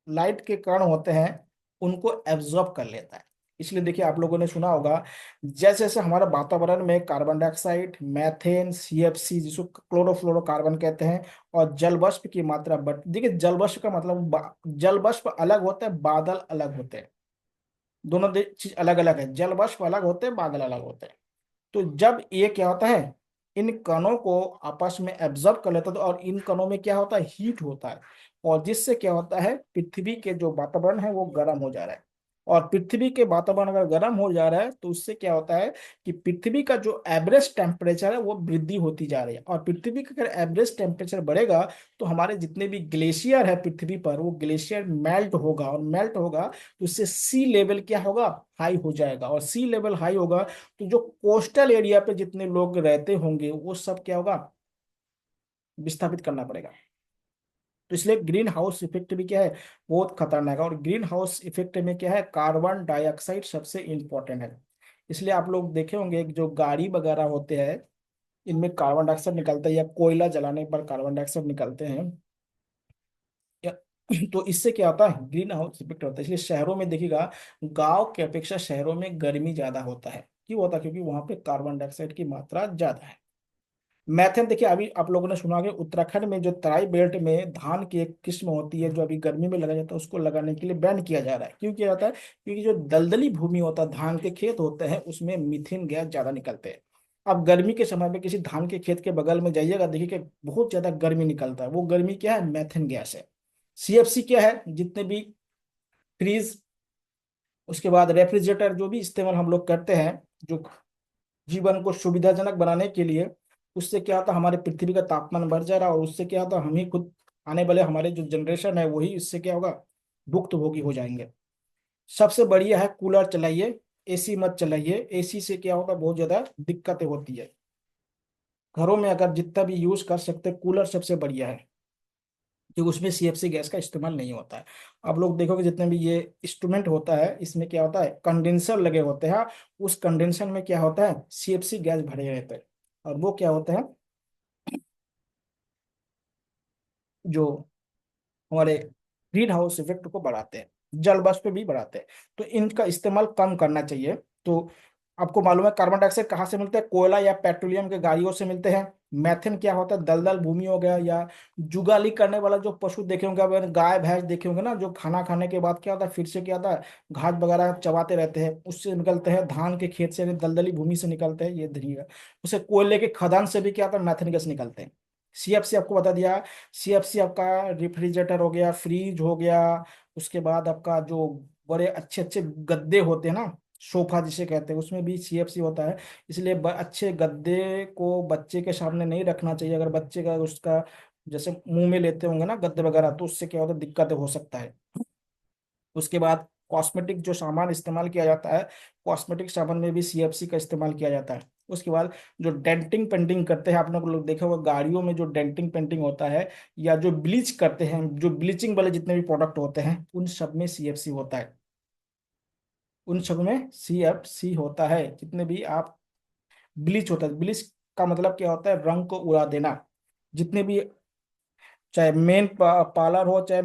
लाइट के कण होते हैं उनको एब्जॉर्ब कर लेता है। इसलिए देखिए, आप लोगों ने सुना होगा, जैसे जैसे हमारे वातावरण में कार्बन डाइऑक्साइड, मैथेन, CFC, जिसको क्लोरोफ्लोरोकार्बन कहते हैं, और जल वाष्प की मात्रा बढ़, देखिए जल वाष्प का मतलब जल वाष्प अलग होता है, बादल अलग होते हैं। दोनों चीज अलग अलग है, जल वाष्प अलग होते हैं, बादल अलग होते हैं। तो जब ये क्या होता है, इन कणों को आपस में एब्जॉर्ब कर लेता है, तो और इन कणों में क्या होता है, हीट होता है, और जिससे क्या होता है, पृथ्वी के जो वातावरण है वो गर्म हो जा रहा है। और पृथ्वी के वातावरण अगर गर्म हो जा रहा है तो उससे क्या होता है कि पृथ्वी का जो एवरेज टेम्परेचर है वो वृद्धि होती जा रही है। और पृथ्वी का अगर एवरेज टेम्परेचर बढ़ेगा तो हमारे जितने भी ग्लेशियर है पृथ्वी पर वो ग्लेशियर मेल्ट होगा, और मेल्ट होगा तो उससे सी लेवल क्या होगा, हाई हो जाएगा। और सी लेवल हाई होगा तो जो कोस्टल एरिया पे जितने लोग रहते होंगे वो सब क्या होगा, विस्थापित करना पड़ेगा। तो इसलिए ग्रीन हाउस इफेक्ट भी क्या है, बहुत खतरनाक है। और ग्रीन हाउस इफेक्ट में क्या है, कार्बन डाइऑक्साइड सबसे इंपॉर्टेंट है। इसलिए आप लोग देखे होंगे कि जो गाड़ी वगैरह होते हैं इनमें कार्बन डाइऑक्साइड निकलता है, या कोयला जलाने पर कार्बन डाइऑक्साइड निकलते हैं या तो इससे क्या होता है, ग्रीन हाउस इफेक्ट होता है। इसलिए शहरों में देखिएगा, गांव के अपेक्षा शहरों में गर्मी ज्यादा होता है। क्यों होता है, क्योंकि वहां पे कार्बन डाइऑक्साइड की मात्रा ज्यादा है। मैथन देखिए, अभी आप लोगों ने सुना होगा उत्तराखंड में जो तराई बेल्ट में धान की एक किस्म होती है जो अभी गर्मी में लगाया जाता है, उसको लगाने के लिए बैन किया जा रहा है। क्यों किया जाता है, क्योंकि जो दलदली भूमि होता है, धान के खेत होते हैं, उसमें मीथेन गैस ज्यादा निकलते हैं। अब गर्मी के समय में किसी धान के खेत के बगल में जाइएगा, देखिए कि बहुत ज्यादा गर्मी निकलता है। वो गर्मी क्या है, मैथेन गैस है। सीएफसी क्या है, जितने भी फ्रीज, उसके बाद रेफ्रिजरेटर जो भी इस्तेमाल हम लोग करते हैं, जो जीवन को सुविधाजनक बनाने के लिए, उससे क्या होता है, हमारे पृथ्वी का तापमान बढ़ जा रहा है। और उससे क्या होता है, हम ही खुद, आने वाले हमारे जो जनरेशन है वही इससे क्या होगा, भुक्तभोगी हो जाएंगे। सबसे बढ़िया है कूलर चलाइए, एसी मत चलाइए। एसी से क्या होता है, बहुत ज्यादा दिक्कतें होती है। घरों में अगर जितना भी यूज कर सकते हैं, कूलर सबसे बढ़िया है, क्योंकि उसमें सीएफसी गैस का इस्तेमाल नहीं होता है। आप लोग देखोगे जितने भी ये इंस्ट्रूमेंट होता है इसमें क्या होता है, कंडेंसर लगे होते हैं। उस कंडेंसर में क्या होता है, सीएफसी गैस भरे रहते हैं। और वो क्या होता है, जो हमारे ग्रीन हाउस इफेक्ट को बढ़ाते हैं, जल वाष्प भी बढ़ाते हैं। तो इनका इस्तेमाल कम करना चाहिए। तो आपको मालूम है कार्बन डाइऑक्साइड कहाँ से मिलता है, कोयला या पेट्रोलियम के गाड़ियों से मिलते हैं। मैथेन क्या होता है, दलदल भूमि हो गया, या जुगाली करने वाला जो पशु देखे होंगे, अगर गाय भैंस देखे होंगे ना, जो खाना खाने के बाद क्या होता है, फिर से क्या होता है, घास वगैरह चबाते रहते हैं, उससे निकलते हैं। धान के खेत से, दलदली भूमि से निकलते हैं, ये धरिएगा। उसे कोयले के खदान से भी क्या होता है, मैथेन गैस निकलते हैं। सीएफसी आपको बता दिया। सीएफसी आपका रेफ्रिजरेटर हो गया, फ्रीज हो गया, उसके बाद आपका जो बड़े अच्छे अच्छे गद्दे होते हैं ना, सोफा जिसे कहते हैं, उसमें भी सीएफसी होता है। इसलिए अच्छे गद्दे को बच्चे के सामने नहीं रखना चाहिए। अगर बच्चे का उसका जैसे मुंह में लेते होंगे ना गद्दे वगैरह, तो उससे क्या होता है, दिक्कतें हो सकता है। उसके बाद कॉस्मेटिक जो सामान इस्तेमाल किया जाता है, कॉस्मेटिक सामान में भी सीएफसी का इस्तेमाल किया जाता है। उसके बाद जो डेंटिंग पेंटिंग करते हैं, आप लोग देखा होगा गाड़ियों में जो डेंटिंग पेंटिंग होता है, या जो ब्लीच करते हैं, जो ब्लीचिंग वाले जितने भी प्रोडक्ट होते हैं, उन सब में सीएफसी होता है। उन सब में सीएफसी होता है। जितने भी आप ब्लीच होता है, ब्लीच का मतलब क्या होता है, रंग को उड़ा देना। जितने भी, चाहे मेन पार्लर हो, चाहे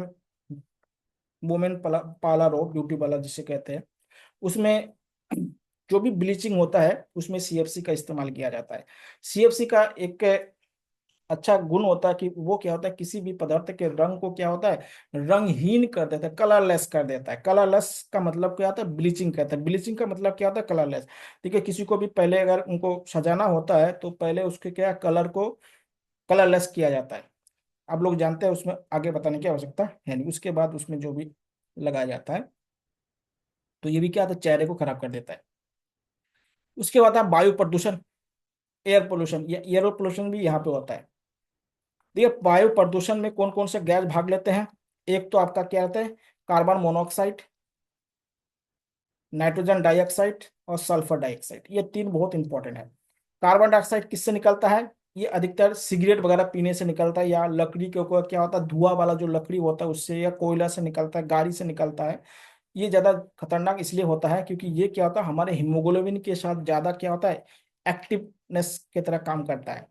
वुमेन पार्लर हो, ब्यूटी पार्लर जिसे कहते हैं, उसमें जो भी ब्लीचिंग होता है उसमें सीएफसी का इस्तेमाल किया जाता है। सीएफसी का एक अच्छा गुण होता है कि वो क्या होता है, किसी भी पदार्थ के रंग को क्या होता है, रंगहीन कर देता है, कलरलेस कर देता है। कलरलेस का मतलब क्या होता है, ब्लीचिंग कहता है। ब्लीचिंग का मतलब क्या होता है, कलरलेस। ठीक है, किसी को भी पहले अगर उनको सजाना होता है तो पहले उसके क्या कलर को कलरलेस किया जाता है। आप लोग जानते हैं, उसमें आगे बताने की आवश्यकता है नहीं। उसके बाद उसमें जो भी लगाया जाता है, तो ये भी क्या होता है, चेहरे को खराब कर देता है। उसके बाद आप वायु प्रदूषण, एयर पोल्यूशन, या एयर पोल्यूशन भी यहाँ पे होता है। देखिए वायु प्रदूषण में कौन कौन से गैस भाग लेते हैं, एक तो आपका क्या होता है, कार्बन मोनोऑक्साइड, नाइट्रोजन डाइऑक्साइड और सल्फर डाइऑक्साइड। ये तीन बहुत इंपॉर्टेंट है। कार्बन डाइऑक्साइड किससे निकलता है, ये अधिकतर सिगरेट वगैरह पीने से निकलता है, या लकड़ी के ऊपर क्या होता है, धुआं वाला जो लकड़ी होता है उससे, या कोयला से निकलता है, गाड़ी से निकलता है। ये ज्यादा खतरनाक इसलिए होता है क्योंकि ये क्या होता है, हमारे हीमोग्लोबिन के साथ ज्यादा क्या होता है, एक्टिवनेस की तरह काम करता है।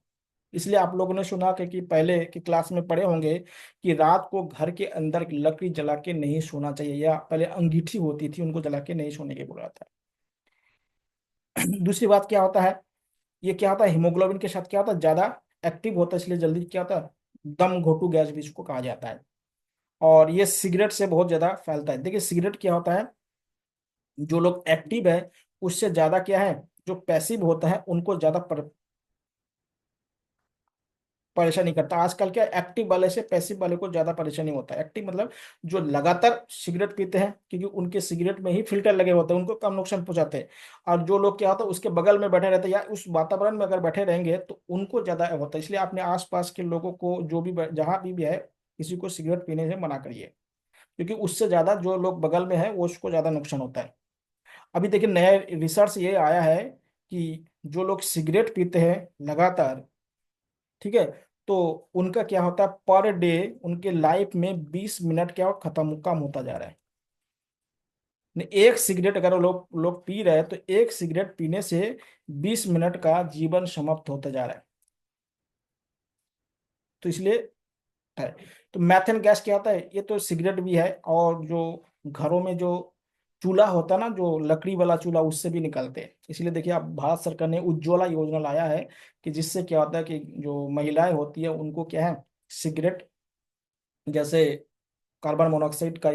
इसलिए आप लोगों ने सुना कि पहले की क्लास में पढ़े होंगे कि रात को घर के अंदर लकड़ी जला के नहीं सोना चाहिए, या पहले अंगीठी होती थी उनको जला के नहीं सोने के बोला था। दूसरी बात क्या होता है, ये क्या होता है, हीमोग्लोबिन के साथ क्या होता है, ज्यादा एक्टिव होता है, इसलिए जल्दी क्या होता है, दम घोटू गैस भी इसको कहा जाता है। और ये सिगरेट से बहुत ज्यादा फैलता है। देखिए सिगरेट क्या होता है, जो लोग एक्टिव है उससे ज्यादा क्या है, जो पैसिव होता है उनको ज्यादा परेशानी करता। आजकल क्या एक्टिव वाले से पैसिव वाले को ज्यादा परेशानी होता है। एक्टिव मतलब जो लगातार सिगरेट पीते हैं, क्योंकि उनके सिगरेट में ही फिल्टर लगे होते हैं, उनको कम नुकसान पहुंचाते हैं। और जो लोग क्या होता है उसके बगल में बैठे रहते हैं या उस वातावरण में अगर बैठे रहेंगे तो उनको ज्यादा होता है। इसलिए अपने आसपास के लोगों को जो भी जहां भी है, किसी को सिगरेट पीने से मना करिए, क्योंकि उससे ज्यादा जो लोग बगल में है वो उसको ज्यादा नुकसान होता है। अभी देखिए नया रिसर्च ये आया है कि जो लोग सिगरेट पीते हैं लगातार, ठीक है, तो उनका क्या होता है पर डे, उनके लाइफ में 20 मिनट क्या खत्म कम होता जा रहा है। एक सिगरेट अगर वो लोग लोग पी रहे हैं तो एक सिगरेट पीने से 20 मिनट का जीवन समाप्त होता जा रहा है। तो इसलिए है। तो मैथेन गैस क्या होता है, ये तो सिगरेट भी है, और जो घरों में जो चूल्हा होता है ना, जो लकड़ी वाला चूल्हा, उससे भी निकलते हैं। इसलिए देखिए आप भारत सरकार ने उज्ज्वला योजना लाया है कि जिससे क्या होता है कि जो महिलाएं होती है उनको क्या है सिगरेट जैसे कार्बन मोनोऑक्साइड का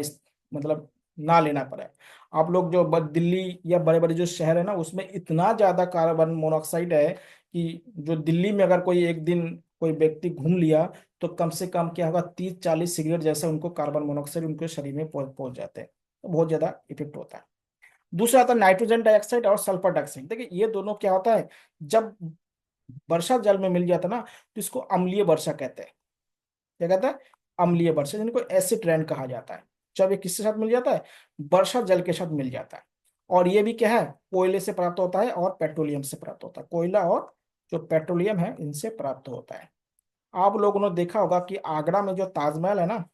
मतलब ना लेना पड़े। आप लोग जो दिल्ली या बड़े बड़े जो शहर है ना उसमें इतना ज्यादा कार्बन मोनोऑक्साइड है कि जो दिल्ली में अगर कोई एक दिन कोई व्यक्ति घूम लिया तो कम से कम क्या होगा 30-40 सिगरेट जैसा उनको कार्बन मोनोऑक्साइड उनके शरीर में पहुंच जाते हैं। तो बहुत ज्यादा इफेक्ट होता है। दूसरा आता है नाइट्रोजन डाइऑक्साइड और सल्फर डाइऑक्साइड। देखिए ये दोनों क्या होता है, जब वर्षा जल में मिल जाता है ना तो इसको अम्लीय वर्षा कहते हैं। क्या कहता है, अम्लीय वर्षा, जिनको एसिड रेन कहा जाता है। जब ये किसके साथ मिल जाता है, वर्षा जल के साथ मिल जाता है। और ये भी क्या है, कोयले से प्राप्त होता है और पेट्रोलियम से प्राप्त होता है। कोयला और जो पेट्रोलियम है इनसे प्राप्त होता है। आप लोगों ने देखा होगा कि आगरा में जो ताजमहल है ना,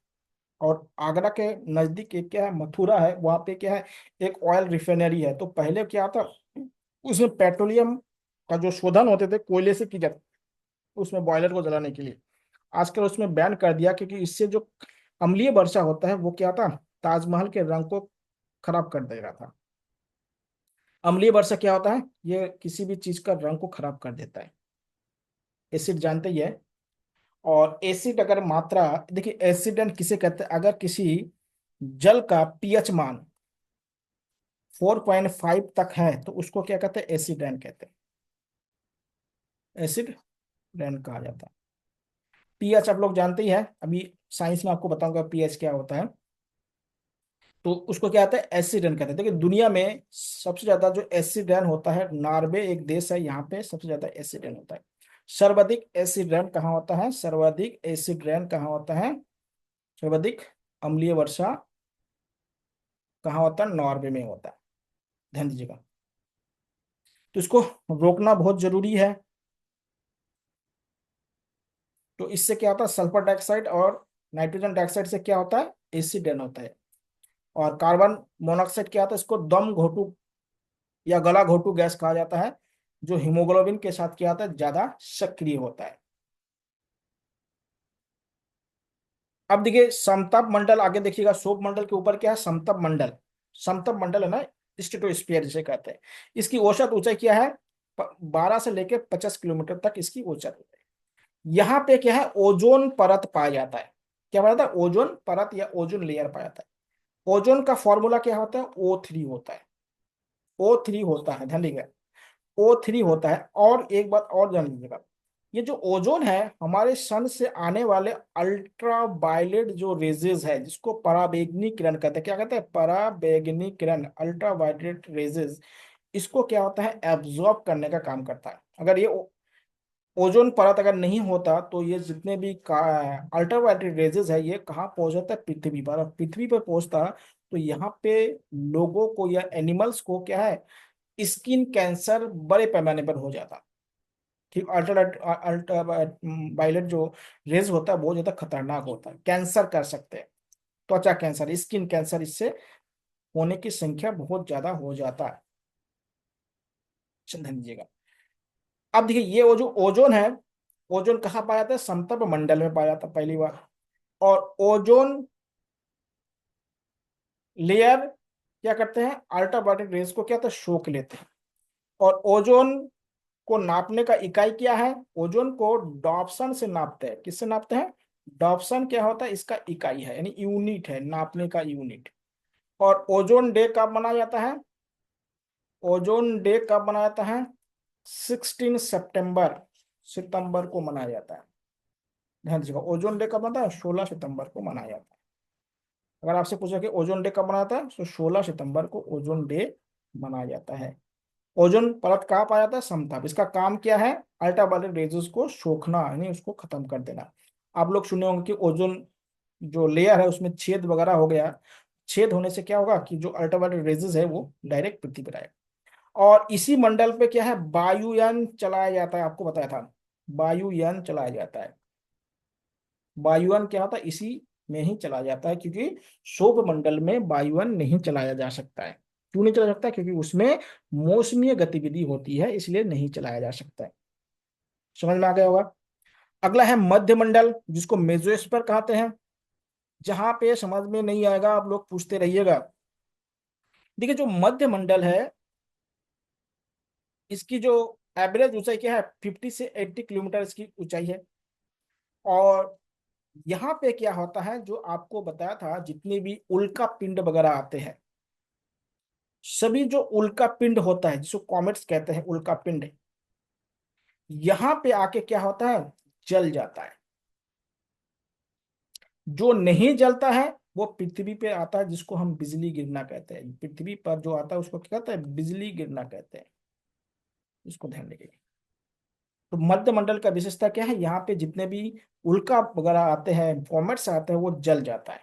और आगरा के नजदीक एक क्या है मथुरा है, वहां पे क्या है एक ऑयल रिफाइनरी है। तो पहले क्या था, उसमें पेट्रोलियम का जो शोधन होते थे कोयले से की जाती, उसमें बॉयलर को जलाने के लिए। आजकल उसमें बैन कर दिया, क्योंकि इससे जो अम्लीय वर्षा होता है वो क्या था, ताजमहल के रंग को खराब कर दे रहा था। अम्लीय वर्षा क्या होता है, ये किसी भी चीज का रंग को खराब कर देता है। एसिड जानते ही है। और एसिड अगर मात्रा, देखिए एसिडेंट किसे कहते हैं, अगर किसी जल का पीएच मान 4.5 तक है तो उसको क्या कहते हैं, एसिडेंट कहते हैं। एसिड रैन कहा जाता है। पीएच आप लोग जानते ही है, अभी साइंस में आपको बताऊंगा पीएच क्या होता है। तो उसको क्या कहते हैं, एसिड रैन कहते हैं। देखिए दुनिया में सबसे ज्यादा जो एसिड रैन होता है, नॉर्वे एक देश है, यहाँ पे सबसे ज्यादा एसिड रैन होता है। सर्वाधिक एसिड रैन कहाँ होता है, सर्वाधिक एसिड रैन कहाँ होता है, सर्वाधिक अम्लीय वर्षा कहाँ होता है, नॉर्वे में होता है। ध्यान दीजिएगा। तो इसको रोकना बहुत जरूरी है। तो इससे क्या होता है, सल्फर डाइऑक्साइड और नाइट्रोजन डाइऑक्साइड से क्या होता है, एसिड रैन होता है। और कार्बन मोनोऑक्साइड क्या होता है, इसको दम घोटू या गला घोटू गैस कहा जाता है, जो हीमोग्लोबिन के साथ क्या होता है ज्यादा सक्रिय होता है। अब देखिए समताप मंडल, आगे देखिएगा सौर मंडल के ऊपर क्या है, समताप मंडल। समताप मंडल है ना, स्ट्रेटोस्फीयर जिसे कहते हैं। इसकी औसत ऊंचाई क्या है, 12 से लेकर 50 किलोमीटर तक इसकी औसत ऊंचाई। यहाँ पे क्या है, ओजोन परत पाया जाता है। क्या पाया जाता है, ओजोन परत या ओजोन लेयर पाया जाता है। ओजोन का फॉर्मूला क्या होता है, O3 होता है। O3 होता है, ध्यान दीजिएगा, O3 होता है। और एक बात और जान लीजिएगा, ये जो ओजोन है हमारे सन से आने वाले अल्ट्रा वायलेट जो रेजेस है, जिसको पराबैंगनी किरण कहते हैं, क्या कहते हैं, पराबैंगनी किरण, अल्ट्रा वायलेट रेजेस, इसको क्या होता है एब्जॉर्ब करने का काम करता है। अगर ये ओजोन परत अगर नहीं होता तो ये जितने भी अल्ट्रावायलेट रेजेस है ये कहाँ पहुंच जाता है, पृथ्वी पर। और पृथ्वी पर पहुंचता तो यहाँ पे लोगों को या एनिमल्स को क्या है, स्किन कैंसर बड़े पैमाने पर हो जाता। ठीक, अल्ट्रा अल्ट्रा वायलेट जो रेज होता है बहुत ज्यादा खतरनाक होता है, कैंसर कर सकते हैं। त्वचा कैंसर, स्किन कैंसर, इससे होने की संख्या बहुत ज्यादा हो जाता है। ध्यान दीजिएगा। अब देखिए ये वो जो ओजोन है, ओजोन कहाँ पाया जाता है, समतल मंडल में पाया जाता है पहली बार। और ओजोन लेयर क्या करते हैं, अल्ट्रावायलेट रेज को क्या होता है सोख लेते हैं। और ओजोन को नापने का इकाई क्या है, ओजोन को डॉप्सन से नापते हैं। किससे नापते हैं, डॉप्सन क्या होता है, इसका इकाई है, यानी यूनिट है, नापने का यूनिट। और ओजोन डे कब मनाया जाता है, ओजोन डे कब मनाया जाता है, 16 सितंबर, सितंबर को मनाया जाता है। ध्यान दीजिएगा, ओजोन डे कब बनता है? 16 सितंबर को मनाया जाता है। अगर आपसे पूछा कि ओजोन डे कब मनाता है, तो 16 सितंबर को ओजोन डे मनाया जाता है। ओजोन परत कहाँ पाया जाता है? समताप। इसका काम क्या है? अल्ट्रावायलेट रेजेस को सोखना, यानी उसको खत्म कर देना। आप लोग सुने होंगे कि ओजोन जो लेयर है उसमें छेद वगैरह हो गया। छेद होने से क्या होगा कि जो अल्ट्रावायलेट रेजेस है वो डायरेक्ट पृथ्वी पर आएगा। और इसी मंडल पे क्या है, वायुयान चलाया जाता है, आपको बताया था, वायुयान चलाया जाता है। वायुयान क्या होता है? इसी में ही चला जाता है, क्योंकि सौर मंडल में वायुयान नहीं चलाया जा सकता है। क्यों नहीं चला सकता? क्योंकि उसमें मौसमीय गतिविधि होती है, इसलिए नहीं चलाया जा सकता है। समझ में आ गया होगा। अगला है मध्य मंडल, जिसको मेसोस्फीयर कहते हैं। जहां पे समझ में नहीं आएगा आप लोग पूछते रहिएगा। देखिए जो मध्य मंडल है, इसकी जो एवरेज ऊंचाई क्या है, 50 से 80 किलोमीटर इसकी ऊंचाई है। और यहाँ पे क्या होता है, जो आपको बताया था, जितने भी उल्का पिंड वगैरह आते हैं, सभी जो उल्का पिंड होता है जिसको कॉमेट्स कहते हैं, उल्का पिंड, यहाँ पे आके क्या होता है, जल जाता है। जो नहीं जलता है वो पृथ्वी पे आता है, जिसको हम बिजली गिरना कहते हैं। पृथ्वी पर जो आता है उसको क्या कहते हैं? बिजली गिरना कहते हैं। इसको ध्यान रखिए। तो मध्य मंडल का विशेषता क्या है, यहाँ पे जितने भी उल्का वगैरह आते हैं, कॉमेट्स आते हैं, वो जल जाता है।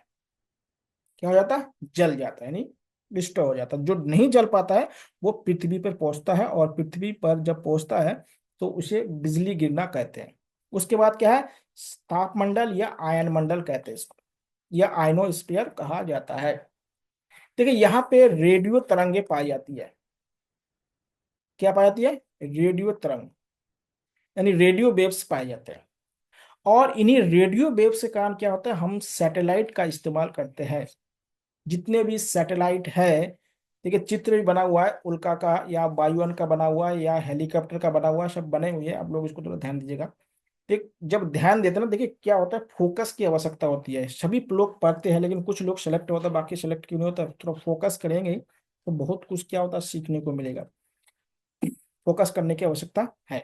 क्या हो जाता है? जल जाता है, यानी डिस्ट्रॉय हो जाता है। जो नहीं जल पाता है वो पृथ्वी पर पहुंचता है, और पृथ्वी पर जब पहुंचता है तो उसे बिजली गिरना कहते हैं। उसके बाद क्या है, ताप मंडल या आयन मंडल कहते हैं इसको, या आयनोस्फीयर कहा जाता है। देखिए यहाँ पे रेडियो तरंगे पाई जाती है। क्या पाई जाती है? रेडियो तरंग, यानी रेडियो वेव्स पाए जाते हैं। और इन्हीं रेडियो वेव से कारण क्या होता है, हम सैटेलाइट का इस्तेमाल करते हैं। जितने भी सैटेलाइट है, देखिए चित्र भी बना हुआ है उल्का का, या वायुयान का बना हुआ है, या हेलीकॉप्टर का बना हुआ है, सब बने हुए हैं। आप लोग इसको थोड़ा ध्यान दीजिएगा। देख जब ध्यान देते हैं ना, देखिए क्या होता है, फोकस की आवश्यकता होती है। सभी लोग पढ़ते हैं लेकिन कुछ लोग सेलेक्ट होता है, बाकी सेलेक्ट क्यों नहीं होता? थोड़ा फोकस करेंगे तो बहुत कुछ क्या होता है, सीखने को मिलेगा। फोकस करने की आवश्यकता है।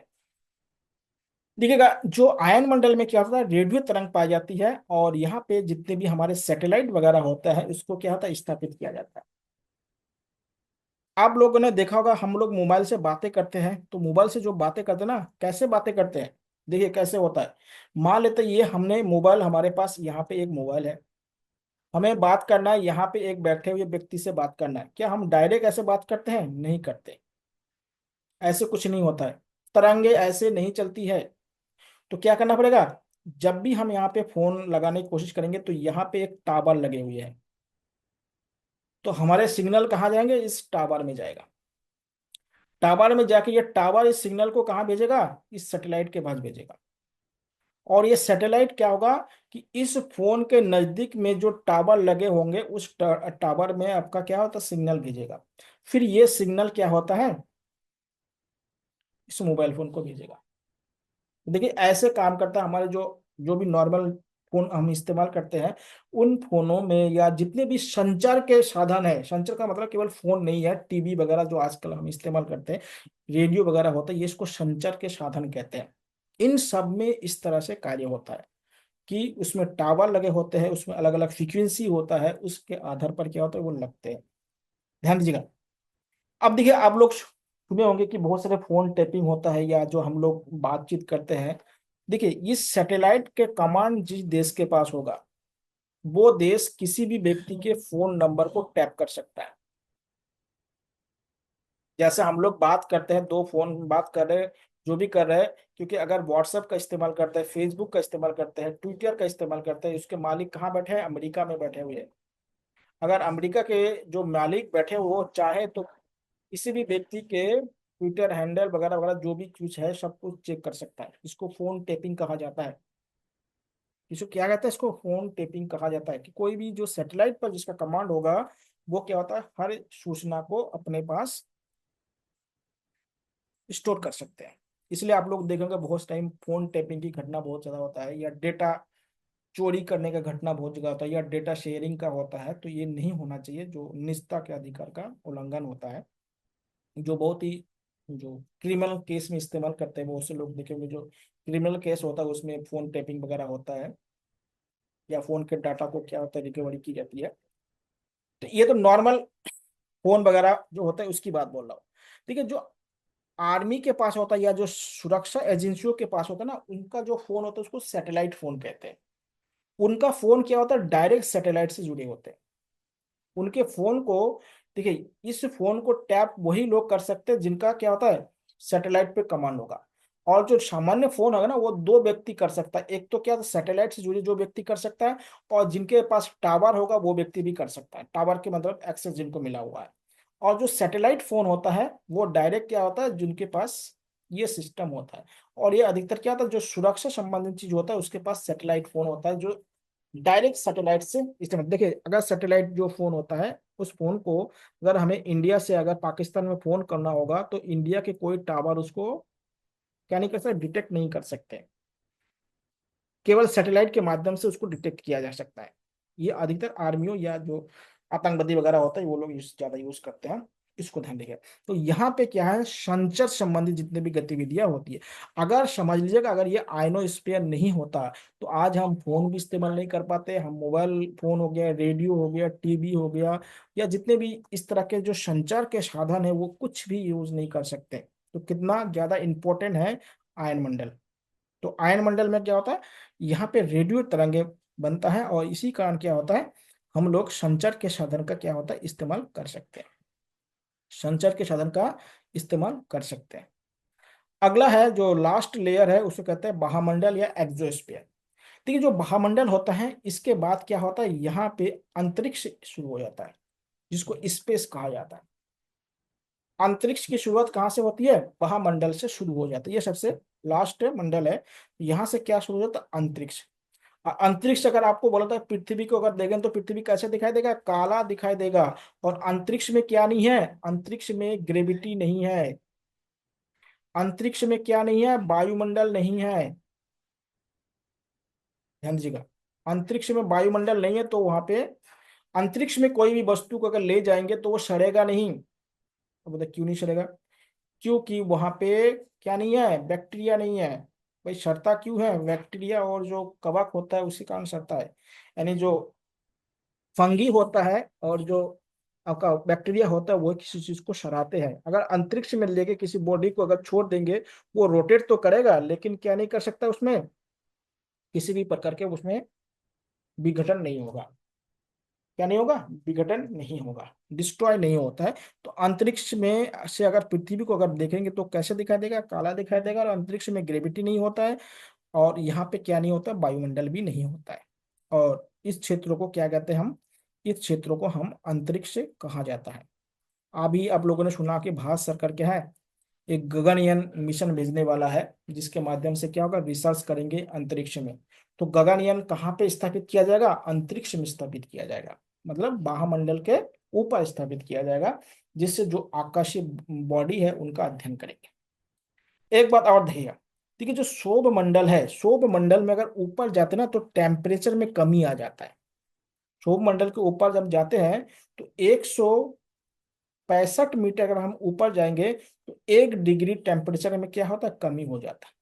देखिएगा जो आयन मंडल में क्या होता है, रेडियो तरंग पाई जाती है, और यहाँ पे जितने भी हमारे सैटेलाइट वगैरह होता है उसको क्या होता है, स्थापित किया जाता है। आप लोगों ने देखा होगा, हम लोग मोबाइल से बातें करते हैं, तो मोबाइल से जो बातें करते हैं ना, कैसे बातें करते हैं? देखिए कैसे होता है। मान लेते हैं ये हमने मोबाइल, हमारे पास यहाँ पे एक मोबाइल है, हमें बात करना है, यहाँ पे एक बैठे हुए व्यक्ति से बात करना है। क्या हम डायरेक्ट ऐसे बात करते हैं? नहीं करते। ऐसे कुछ नहीं होता है। तरंगे ऐसे नहीं चलती है। तो क्या करना पड़ेगा, जब भी हम यहाँ पे फोन लगाने की कोशिश करेंगे तो यहाँ पे एक टावर लगे हुए हैं, तो हमारे सिग्नल कहाँ जाएंगे, इस टावर में जाएगा। टावर में जाके ये टावर इस सिग्नल को कहाँ भेजेगा, इस सैटेलाइट के पास भेजेगा। और ये सैटेलाइट क्या होगा कि इस फोन के नजदीक में जो टावर लगे होंगे उस टावर में आपका क्या होता है, सिग्नल भेजेगा। फिर ये सिग्नल क्या होता है, इस मोबाइल फोन को भेजेगा। देखिए ऐसे काम करता है हमारे जो जो भी नॉर्मल फोन हम इस्तेमाल करते हैं, उन फोनों में या जितने भी संचार के साधन है, संचार का मतलब केवल फोन नहीं है, टीवी वगैरह जो आजकल हम इस्तेमाल करते हैं, रेडियो वगैरह होता है, ये इसको संचार के साधन कहते हैं। इन सब में इस तरह से कार्य होता है कि उसमें टावर लगे होते हैं, उसमें अलग अलग फ्रीक्वेंसी होता है, उसके आधार पर क्या होता है, वो लगते हैं। ध्यान दीजिएगा। अब देखिए आप लोग सुने होंगे कि बहुत सारे फोन टैपिंग होता है, या जो हम लोग बातचीत करते हैं। देखिए इस सैटेलाइट के कमांड जिस देश के पास होगा, वो देश किसी भी व्यक्ति के फोन नंबर को टैप कर सकता है। जैसे हम लोग बात करते हैं, दो फोन बात कर रहे हैं, जो भी कर रहे हैं, क्योंकि अगर व्हाट्सएप का इस्तेमाल करते हैं, फेसबुक का इस्तेमाल करते हैं, ट्विटर का इस्तेमाल करते हैं, उसके मालिक कहाँ बैठे हैं, अमेरिका में बैठे हुए हैं। अगर अमेरिका के जो मालिक बैठे हैं वो चाहे तो किसी भी व्यक्ति के ट्विटर हैंडल वगैरह वगैरह जो भी कुछ है सब कुछ चेक कर सकता है। इसको फोन टेपिंग कहा जाता है। इसको क्या कहता है, इसको फोन टेपिंग कहा जाता है, कि कोई भी जो सैटेलाइट पर जिसका कमांड होगा, वो क्या होता है, हर सूचना को अपने पास स्टोर कर सकते हैं। इसलिए आप लोग देखेंगे बहुत टाइम फोन टैपिंग की घटना बहुत ज्यादा होता है, या डेटा चोरी करने का घटना बहुत ज्यादा होता है, या डेटा शेयरिंग का होता है। तो ये नहीं होना चाहिए, जो निजता के अधिकार का उल्लंघन होता है, जो बहुत ही जो क्रिमिनल केस में इस्तेमाल करते हैं, बहुत से लोग देखेंगे जो क्रिमिनल केस होता है उसमें फोन टैपिंग वगैरह होता है, या फोन के डाटा को क्या होता है रिकवरी की जाती है। तो ये तो नॉर्मल फोन वगैरह जो होता है उसकी बात बोल रहा हूँ। ठीक है, जो आर्मी के पास होता है या जो सुरक्षा एजेंसियों के पास होता है ना, उनका जो फोन होता है उसको सैटेलाइट फोन कहते हैं। उनका फोन क्या होता है, डायरेक्ट सैटेलाइट से जुड़े होते हैं। उनके फोन को, देखिए इस फोन को टैप वही लोग कर सकते हैं जिनका क्या होता है, सैटेलाइट पे कमांड होगा। और जो सामान्य फोन होगा ना, वो दो व्यक्ति कर सकता है। एक तो क्या सैटेलाइट से जुड़े जो व्यक्ति कर सकता है, और जिनके पास टावर होगा वो व्यक्ति भी कर सकता है। टावर के मतलब एक्सेस जिनको मिला हुआ है। और जो सैटेलाइट फोन होता है वो डायरेक्ट क्या होता है, जिनके पास ये सिस्टम होता है। और ये अधिकतर क्या होता है, जो सुरक्षा संबंधित चीज होता है उसके पास सैटेलाइट फोन होता है, जो डायरेक्ट सैटेलाइट से इस्तेमाल। देखिए अगर सैटेलाइट जो फोन होता है, उस फोन को अगर हमें इंडिया से अगर पाकिस्तान में फोन करना होगा तो इंडिया के कोई टावर उसको क्या नहीं कर सकते, डिटेक्ट नहीं कर सकते। केवल सैटेलाइट के माध्यम से उसको डिटेक्ट किया जा सकता है। ये अधिकतर आर्मियों या जो आतंकवादी वगैरह होता है वो लोग ज्यादा यूज करते हैं। इसको ध्यान रखिए। तो यहाँ पे क्या है, संचार संबंधित जितने भी गतिविधियां होती है, अगर समझ लीजिएगा अगर ये आयनोस्फीयर नहीं होता तो आज हम फोन भी इस्तेमाल नहीं कर पाते। हम मोबाइल फोन हो गया, रेडियो हो गया, टीवी हो गया, या जितने भी इस तरह के जो संचार के साधन है वो कुछ भी यूज नहीं कर सकते। तो कितना ज्यादा इंपॉर्टेंट है आयन मंडल। तो आयन मंडल में क्या होता है, यहाँ पे रेडियो तरंगे बनता है, और इसी कारण क्या होता है, हम लोग संचार के साधन का क्या होता है, इस्तेमाल कर सकते हैं। संचार के साधन का इस्तेमाल कर सकते हैं। अगला है जो लास्ट लेयर है उसे कहते हैं बाह्यमंडल या एक्सोस्फीयर। देखिए जो बाह्यमंडल होता है इसके बाद क्या होता है, यहाँ पे अंतरिक्ष शुरू हो जाता है, जिसको स्पेस कहा जाता है। अंतरिक्ष की शुरुआत कहाँ से होती है, बाह्यमंडल से शुरू हो जाती है। ये सबसे लास्ट मंडल है। यहाँ से क्या शुरू हो जाता है, अंतरिक्ष। अंतरिक्ष अगर आपको बोला था पृथ्वी को अगर देखें तो पृथ्वी कैसे दिखाई देगा, काला दिखाई देगा। और अंतरिक्ष में क्या नहीं है, अंतरिक्ष में ग्रेविटी नहीं है। अंतरिक्ष में क्या नहीं है, वायुमंडल नहीं है। ध्यान दीजिएगा, अंतरिक्ष में वायुमंडल नहीं है, तो वहां पे अंतरिक्ष में कोई भी वस्तु को अगर ले जाएंगे तो वो सड़ेगा नहीं। तो बताए क्यों नहीं सड़ेगा, क्योंकि वहां पे क्या नहीं है, बैक्टीरिया नहीं है। भाई सड़ता क्यों है, बैक्टीरिया और जो कवक होता है उसी कारण सड़ता है। यानी जो फंगी होता है और जो आपका बैक्टीरिया होता है वो किसी चीज को सराते हैं। अगर अंतरिक्ष में लेके किसी बॉडी को अगर छोड़ देंगे, वो रोटेट तो करेगा लेकिन क्या नहीं कर सकता, उसमें किसी भी प्रकार के उसमें विघटन नहीं होगा। क्या नहीं होगा, विघटन नहीं होगा, डिस्ट्रॉय नहीं होता है। तो अंतरिक्ष में से अगर पृथ्वी को अगर देखेंगे तो कैसे दिखाई देगा, काला दिखाई देगा। और अंतरिक्ष में ग्रेविटी नहीं होता है, और यहाँ पे क्या नहीं होता, वायुमंडल भी नहीं होता है। और इस क्षेत्र को क्या कहते हैं हम, इस क्षेत्रों को हम अंतरिक्ष कहा जाता है। अभी आप लोगों ने सुना कि भारत सरकार क्या है, एक गगनयान मिशन भेजने वाला है, जिसके माध्यम से क्या होगा, रिसर्च करेंगे अंतरिक्ष में। तो गगनयान कहाँ पे स्थापित किया जाएगा, अंतरिक्ष में स्थापित किया जाएगा। मतलब बाह्यमंडल के ऊपर स्थापित किया जाएगा, जिससे जो आकाशीय बॉडी है उनका अध्ययन करेंगे। एक बात और देखिएगा, देखिए जो सौर मंडल है, सौर मंडल में अगर ऊपर जाते हैं ना तो टेम्परेचर में कमी आ जाता है। सौर मंडल के ऊपर जब जाते हैं तो 165 मीटर अगर हम ऊपर जाएंगे तो 1 डिग्री टेम्परेचर में क्या होता है, कमी हो जाता है।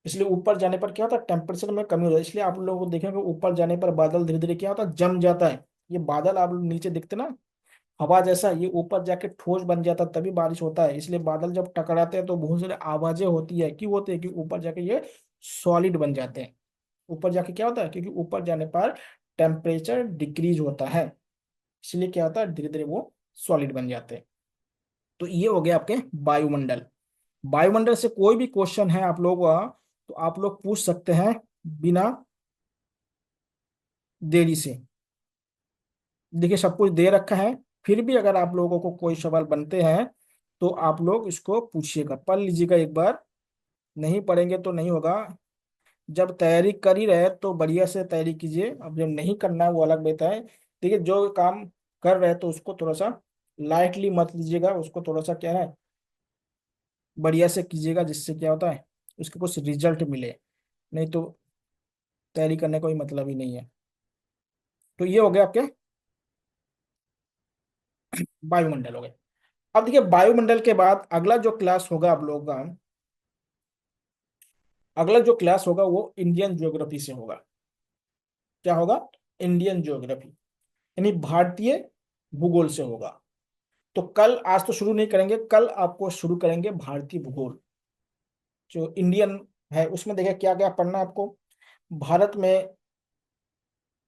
इसलिए ऊपर जाने पर क्या होता है, टेम्परेचर में कमी हो जाती है। इसलिए आप लोगों को देखेंगे ऊपर जाने पर बादल धीरे धीरे क्या होता है, जम जाता है। ये बादल आप लोग नीचे दिखते ना, हवा जैसा, ये ऊपर जाके ठोस बन जाता है तभी बारिश होता है। इसलिए बादल जब टकराते हैं तो बहुत सारी आवाजें होती है, क्यों होती है, कि ऊपर जाके ये सॉलिड बन जाते हैं। ऊपर जाके क्या होता है, क्योंकि ऊपर जाने पर टेम्परेचर डिक्रीज होता है, इसलिए क्या होता है, धीरे धीरे वो सॉलिड बन जाते हैं। तो ये हो गया आपके वायुमंडल। वायुमंडल से कोई भी क्वेश्चन है आप लोग तो आप लोग पूछ सकते हैं बिना देरी से। देखिए सब कुछ दे रखा है, फिर भी अगर आप लोगों को कोई सवाल बनते हैं तो आप लोग इसको पूछिएगा, पढ़ लीजिएगा एक बार। नहीं पढ़ेंगे तो नहीं होगा। जब तैयारी कर ही रहे तो बढ़िया से तैयारी कीजिए, अब जब नहीं करना है वो अलग बात है। देखिए जो काम कर रहे हैं तो उसको थोड़ा सा लाइटली मत लीजिएगा, उसको थोड़ा सा क्या है, बढ़िया से कीजिएगा, जिससे क्या होता है, उसके कुछ रिजल्ट मिले। नहीं तो तैयारी करने का कोई मतलब ही नहीं है। तो ये हो गया आपके वायुमंडल हो गए। अब देखिए वायुमंडल के बाद अगला जो क्लास होगा आप लोगों का, अगला जो क्लास होगा वो इंडियन ज्योग्राफी से होगा। क्या होगा? इंडियन ज्योग्राफी, यानी भारतीय भूगोल से होगा। तो कल, आज तो शुरू नहीं करेंगे, कल आपको शुरू करेंगे भारतीय भूगोल जो इंडियन है। उसमें देखिए क्या क्या पढ़ना है आपको। भारत में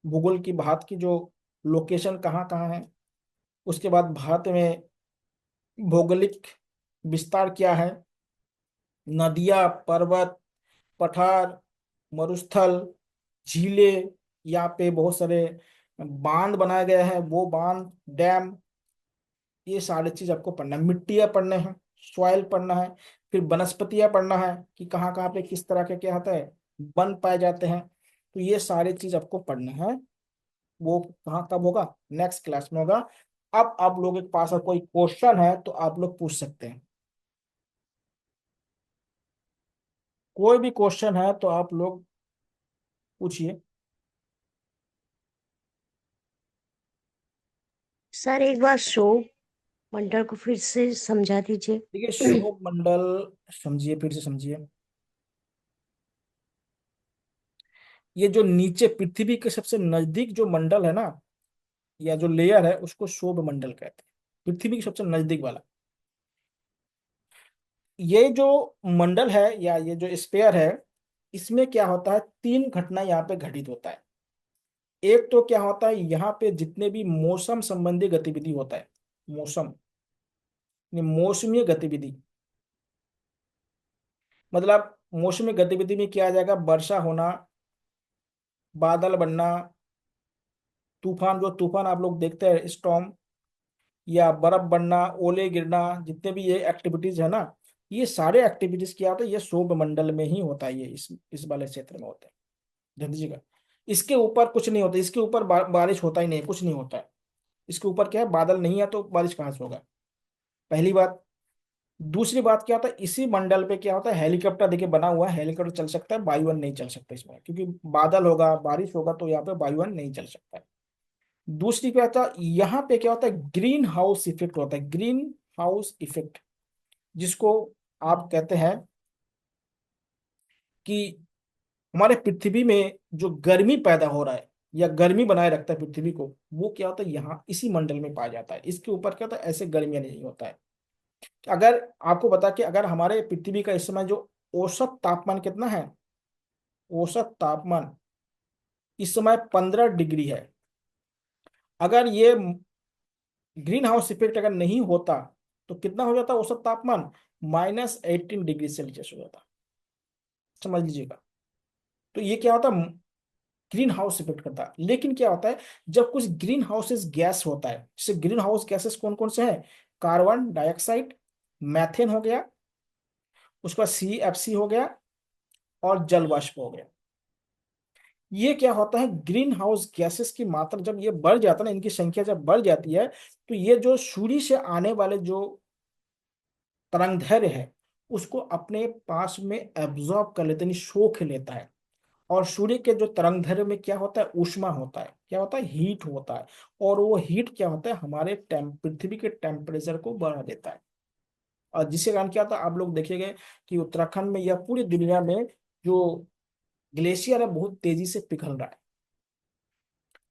भूगोल की, भारत की जो लोकेशन कहाँ कहाँ है, उसके बाद भारत में भौगोलिक विस्तार क्या है, नदियाँ, पर्वत, पठार, मरुस्थल, झीलें, यहाँ पे बहुत सारे बांध बनाए गए हैं, वो बांध, डैम, ये सारी चीज आपको पढ़ना है। मिट्टियाँ पढ़ने हैं, सॉइल पढ़ना है, फिर वनस्पतियाँ पढ़ना है कि कहाँ कहाँ पे किस तरह के क्या होता है, वन पाए जाते हैं। तो ये सारी चीज आपको पढ़ना है। वो कहाँ कब होगा? नेक्स्ट क्लास में होगा। अब आप लोगों के पास अगर कोई क्वेश्चन है तो आप लोग पूछ सकते हैं। कोई भी क्वेश्चन है तो आप लोग पूछिए। सर एक बार शो मंडल को फिर से समझा देखिए दीजिए। शोभ मंडल, समझिए, फिर से समझिए। ये जो नीचे पृथ्वी के सबसे नजदीक जो मंडल है ना, या जो लेयर है, उसको शोभ मंडल कहते हैं, पृथ्वी के सबसे नजदीक वाला। ये जो मंडल है या ये जो स्पेयर है, इसमें क्या होता है, तीन घटना यहाँ पे घटित होता है। एक तो क्या होता है, यहाँ पे जितने भी मौसम संबंधी गतिविधि होता है, मौसम यानी मौसमी गतिविधि, मतलब मौसमी गतिविधि में क्या आ जाएगा, वर्षा होना, बादल बनना, तूफान, जो तूफान आप लोग देखते हैं स्टॉर्म, या बर्फ बनना, ओले गिरना, जितने भी ये एक्टिविटीज है ना, ये सारे एक्टिविटीज क्या होता है, ये सौर मंडल में ही होता है, ये इस वाले क्षेत्र में होता है, ध्यान दीजिएगा। इसके ऊपर कुछ नहीं होता, इसके ऊपर बारिश होता ही नहीं, कुछ नहीं होता है। इसके ऊपर क्या है, बादल नहीं है तो बारिश कहाँ से होगा, पहली बात। दूसरी बात क्या होता है, इसी मंडल पे क्या होता है, हेलीकॉप्टर देखिए बना हुआ है, हेलीकॉप्टर चल सकता है, वायुयान नहीं चल सकता इसमें, क्योंकि बादल होगा, बारिश होगा, तो यहाँ पे वायुयान नहीं चल सकता है। दूसरी क्या होता है, यहाँ पे क्या होता है, ग्रीन हाउस इफेक्ट होता है, ग्रीन हाउस इफेक्ट, जिसको आप कहते हैं कि हमारे पृथ्वी में जो गर्मी पैदा हो रहा है या गर्मी बनाए रखता है पृथ्वी को, वो क्या होता है, यहाँ इसी मंडल में पाया जाता है। इसके ऊपर क्या होता है, ऐसे गर्मियां नहीं होता है। अगर आपको बता कि अगर हमारे पृथ्वी का इस समय जो औसत तापमान कितना है, औसत तापमान इस समय 15 डिग्री है। अगर ये ग्रीन हाउस इफेक्ट अगर नहीं होता तो कितना हो जाता औसत तापमान, -18 डिग्री सेल्सियस हो जाता, समझ लीजिएगा। तो ये क्या होता, ग्रीन हाउस इफेक्ट करता है। लेकिन क्या होता है, जब कुछ ग्रीन हाउसेस गैस होता है, जैसे ग्रीन हाउस गैसेस कौन कौन से हैं, कार्बन डाइऑक्साइड, मैथेन हो गया, उसके बाद CFC हो गया, और जल वाष्प हो गया। ये क्या होता है, ग्रीन हाउस गैसेस की मात्रा जब ये बढ़ जाता है ना, इनकी संख्या जब बढ़ जाती है, तो ये जो सूर्य से आने वाले जो तरंगदैर्घ्य है, उसको अपने पास में एब्जॉर्ब कर लेते हैं, यानी सोख लेता है। और सूर्य के जो तरंगदैर्घ्य में क्या होता है, ऊष्मा होता है, क्या होता है, हीट होता है। और वो हीट क्या होता है, हमारे पृथ्वी के टेम्परेचर को बढ़ा देता है। और जिसके कारण क्या होता है, आप लोग देखिएगा कि उत्तराखंड में या पूरी दुनिया में जो ग्लेशियर है बहुत तेजी से पिघल रहा है।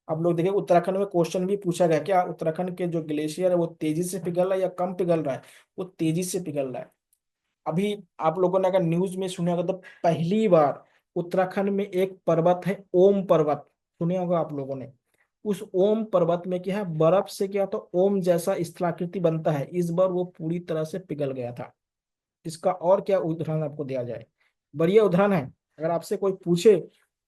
आप लोग देखिए उत्तराखंड में क्वेश्चन भी पूछा गया, क्या उत्तराखंड के जो ग्लेशियर है वो तेजी से पिघल रहा है या कम पिघल रहा है, वो तेजी से पिघल रहा है। अभी आप लोगों ने अगर न्यूज में सुना होगा तो पहली बार उत्तराखंड में एक पर्वत है, ओम पर्वत, सुने होगा आप लोगों ने। उस ओम पर्वत में क्या है, बर्फ से क्या तो ओम जैसा स्थलाकृति बनता है, इस बार वो पूरी तरह से पिघल गया था। इसका और क्या उदाहरण आपको दिया जाए, बढ़िया उदाहरण है। अगर आपसे कोई पूछे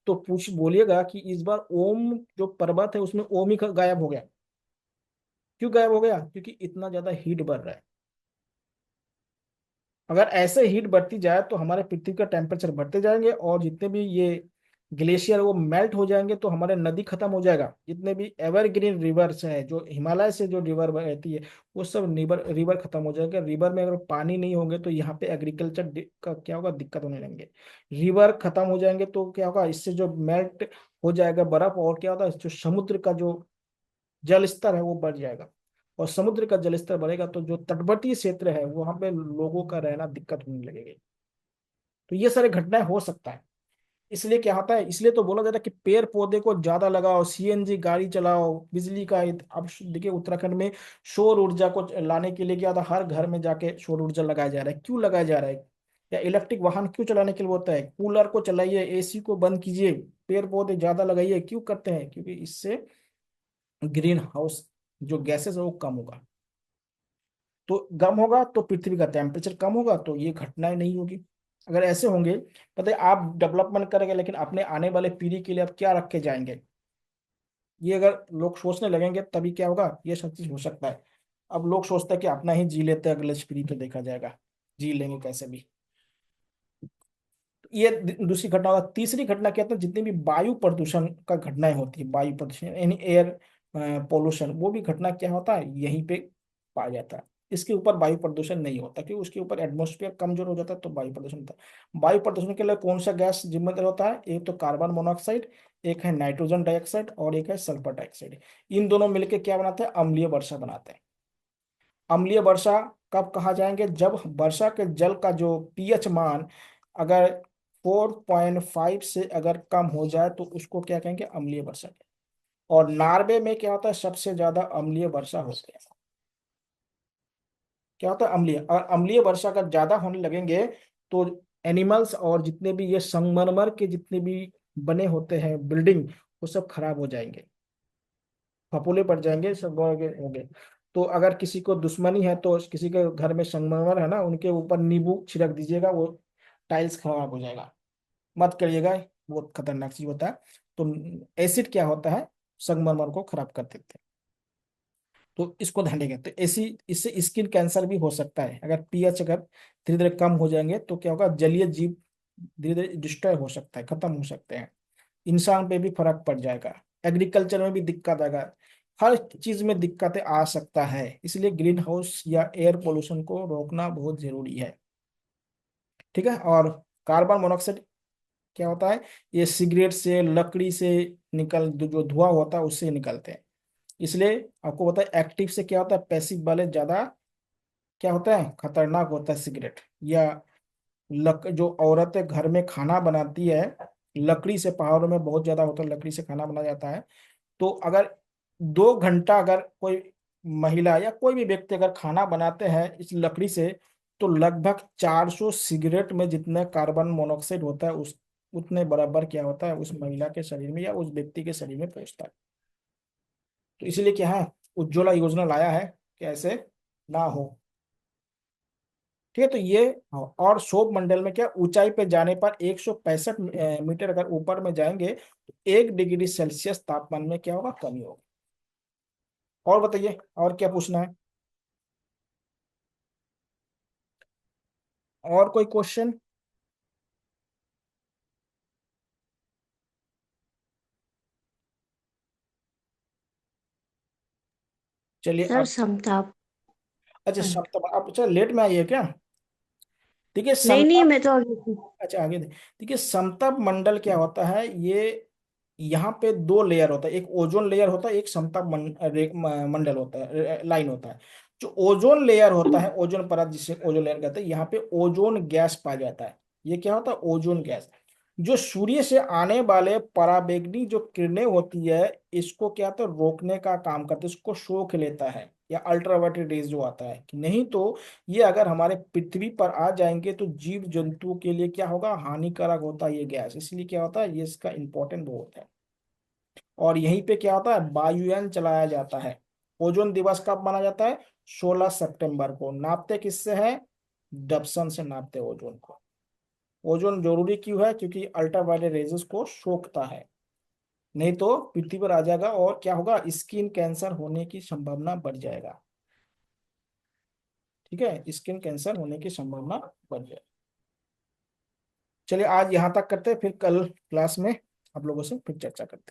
तो पूछ बोलिएगा कि इस बार ओम जो पर्वत है उसमें ओम ही गायब हो गया। क्यों गायब हो गया, क्योंकि इतना ज्यादा हीट बढ़ रहा है। अगर ऐसे हीट बढ़ती जाए तो हमारे पृथ्वी का टेम्परेचर बढ़ते जाएंगे, और जितने भी ये ग्लेशियर वो मेल्ट हो जाएंगे, तो हमारे नदी खत्म हो जाएगा। जितने भी एवरग्रीन रिवर्स हैं, जो हिमालय से जो रिवर बहती है, वो सब रिवर रिवर खत्म हो जाएगा। रिवर में अगर पानी नहीं होंगे तो यहाँ पे एग्रीकल्चर का क्या होगा, दिक्कत होने लगेंगे। रिवर खत्म हो जाएंगे तो क्या होगा, इससे जो मेल्ट हो जाएगा बर्फ, और क्या होता है, जो समुद्र का जो जल स्तर है वो बढ़ जाएगा। और समुद्र का जलस्तर बढ़ेगा तो जो तटवर्ती क्षेत्र है वहां पे लोगों का रहना दिक्कत होने लगेगी। तो ये सारी घटनाएं हो सकता है। इसलिए क्या होता है, इसलिए तो बोला जाता है कि पेड़ पौधे को ज्यादा लगाओ, सीएनजी गाड़ी चलाओ, बिजली का अब देखिए उत्तराखंड में सौर ऊर्जा को लाने के लिए क्या होता है, हर घर में जाके सौर ऊर्जा लगाया जा रहा है। क्यों लगाया जा रहा है? या इलेक्ट्रिक वाहन क्यों चलाने के लिए होता है? कूलर को चलाइए, एसी को बंद कीजिए, पेड़ पौधे ज्यादा लगाइए। क्यों करते हैं? क्योंकि इससे ग्रीन हाउस जो गैसेस है वो कम होगा। तो कम होगा तो पृथ्वी का टेम्परेचर कम होगा, तो ये घटनाएं नहीं होगी। अगर ऐसे होंगे, पता है आप डेवलपमेंट करेंगे लेकिन अपने आने वाले पीढ़ी के लिए आप क्या रख के जाएंगे, ये अगर लोग सोचने लगेंगे तभी क्या होगा, ये सब चीज हो सकता है। अब लोग सोचते हैं कि अपना ही जी लेते हैं, अगले पीढ़ी पे देखा जाएगा, जी लेंगे कैसे भी। ये दूसरी घटना होगा। तीसरी घटना क्या होता है, जितनी भी वायु प्रदूषण का घटनाएं होती है, वायु प्रदूषण यानी एयर पोल्यूशन, वो भी घटना क्या होता है, यहीं पे पाया जाता है। इसके ऊपर वायु प्रदूषण नहीं होता क्योंकि उसके ऊपर एटमॉस्फेयर कमजोर हो जाता है, तो वायु प्रदूषण होता है। वायु प्रदूषण के लिए कौन सा गैस जिम्मेदार होता है? एक तो कार्बन मोनोऑक्साइड, एक है नाइट्रोजन डाइऑक्साइड और एक है सल्फर डाइऑक्साइड। इन दोनों मिलकर क्या बनाते हैं? अम्लीय वर्षा बनाते हैं। अम्लीय वर्षा कब कहा जाएंगे? जब वर्षा के जल का जो पीएच मान अगर 4.5 से अगर कम हो जाए तो उसको क्या कहेंगे? अम्लीय वर्षा। और नॉर्वे में क्या होता है, सबसे ज्यादा अम्लीय वर्षा होती है। क्या होता है? अम्लीय। और अम्लीय वर्षा अगर ज्यादा होने लगेंगे तो एनिमल्स और जितने भी ये संगमरमर के जितने भी बने होते हैं बिल्डिंग, वो सब खराब हो जाएंगे, फपूले पड़ जाएंगे, सब होंगे। तो अगर किसी को दुश्मनी है तो किसी के घर में संगमरमर है ना, उनके ऊपर नींबू छिड़क दीजिएगा, वो टाइल्स खराब हो जाएगा। मत करिएगा, बहुत खतरनाक चीज होता है। तो एसिड क्या होता है, संगमरमर को खराब कर देते हैं। तो इसको ध्यान देंगे। तो ऐसी इससे स्किन कैंसर भी हो सकता है। अगर पीएच अगर धीरे धीरे कम हो जाएंगे तो क्या होगा, जलीय जीव धीरे धीरे डिस्ट्रॉय हो सकता है, खत्म हो सकते हैं। इंसान पे भी फर्क पड़ जाएगा, एग्रीकल्चर में भी दिक्कत आएगा, हर चीज में दिक्कतें आ सकता है। इसलिए ग्रीन हाउस या एयर पोल्यूशन को रोकना बहुत जरूरी है। ठीक है। और कार्बन मोनोऑक्साइड क्या होता है, ये सिगरेट से, लकड़ी से निकल जो धुआं होता है उससे निकलते हैं। इसलिए आपको पता है एक्टिव से क्या होता है, पैसिव वाले ज्यादा क्या होता है, खतरनाक होता है सिगरेट। या जो औरतें घर में खाना बनाती है, लकड़ी से, पहाड़ों में बहुत ज्यादा होता है, लकड़ी से खाना बनाया जाता है। तो अगर 2 घंटा अगर कोई महिला या कोई भी व्यक्ति अगर खाना बनाते हैं इस लकड़ी से, तो लगभग 400 सिगरेट में जितने कार्बन मोनोऑक्साइड होता है उस उतने बराबर क्या होता है उस महिला के शरीर में या उस व्यक्ति के शरीर में पहुंचता है। तो इसलिए क्या है, उज्ज्वला योजना लाया है कि ऐसे ना हो। ठीक है। तो ये हाँ, और शोभ मंडल में क्या, ऊंचाई पे जाने पर 165 मीटर अगर ऊपर में जाएंगे तो 1 डिग्री सेल्सियस तापमान में क्या होगा, कमी होगी। और बताइए, और क्या पूछना है? और कोई क्वेश्चन? चलिए सर अब। समताप अच्छा मंडल। सप्तम, आप अच्छा लेट में आइए क्या? ठीक है। नहीं नहीं, समता, मैं तो अभी थी। अच्छा आगे देखिए, समताप मंडल क्या होता है, ये यहाँ पे 2 लेयर होता है, एक ओजोन लेयर होता है, एक समताप मंडल होता है, लाइन होता है। जो ओजोन लेयर होता है, ओजोन परत जिसे ओजोन लेयर कहते हैं, यहाँ पे ओजोन गैस पाया जाता है। ये क्या होता है, ओजोन गैस। जो सूर्य से आने वाले पराबैंगनी जो किरणें होती है, इसको क्या होता है, रोकने का काम करते हैं, इसको सोख लेता है। या अल्ट्रावायलेट रेज जो आता है कि नहीं, तो ये अगर हमारे पृथ्वी पर आ जाएंगे तो जीव जंतुओं के लिए क्या होगा, हानिकारक होता है ये गैस। इसलिए क्या होता है, ये इसका इंपॉर्टेंट बहुत है। और यहीं पे क्या होता है, वायुयान चलाया जाता है। ओजोन दिवस कब माना जाता है? 16 सितंबर को। नापते किससे है? डबसन से नापते हैं ओजोन को। ओजोन जरूरी क्यों है? क्योंकि अल्ट्रावायलेट रेजेस को सोखता है, नहीं तो पृथ्वी पर आ जाएगा और क्या होगा, स्किन कैंसर होने की संभावना बढ़ जाएगा। ठीक है, स्किन कैंसर होने की संभावना बढ़ जाएगी। चलिए आज यहाँ तक करते हैं, फिर कल क्लास में आप लोगों से फिर चर्चा करते हैं।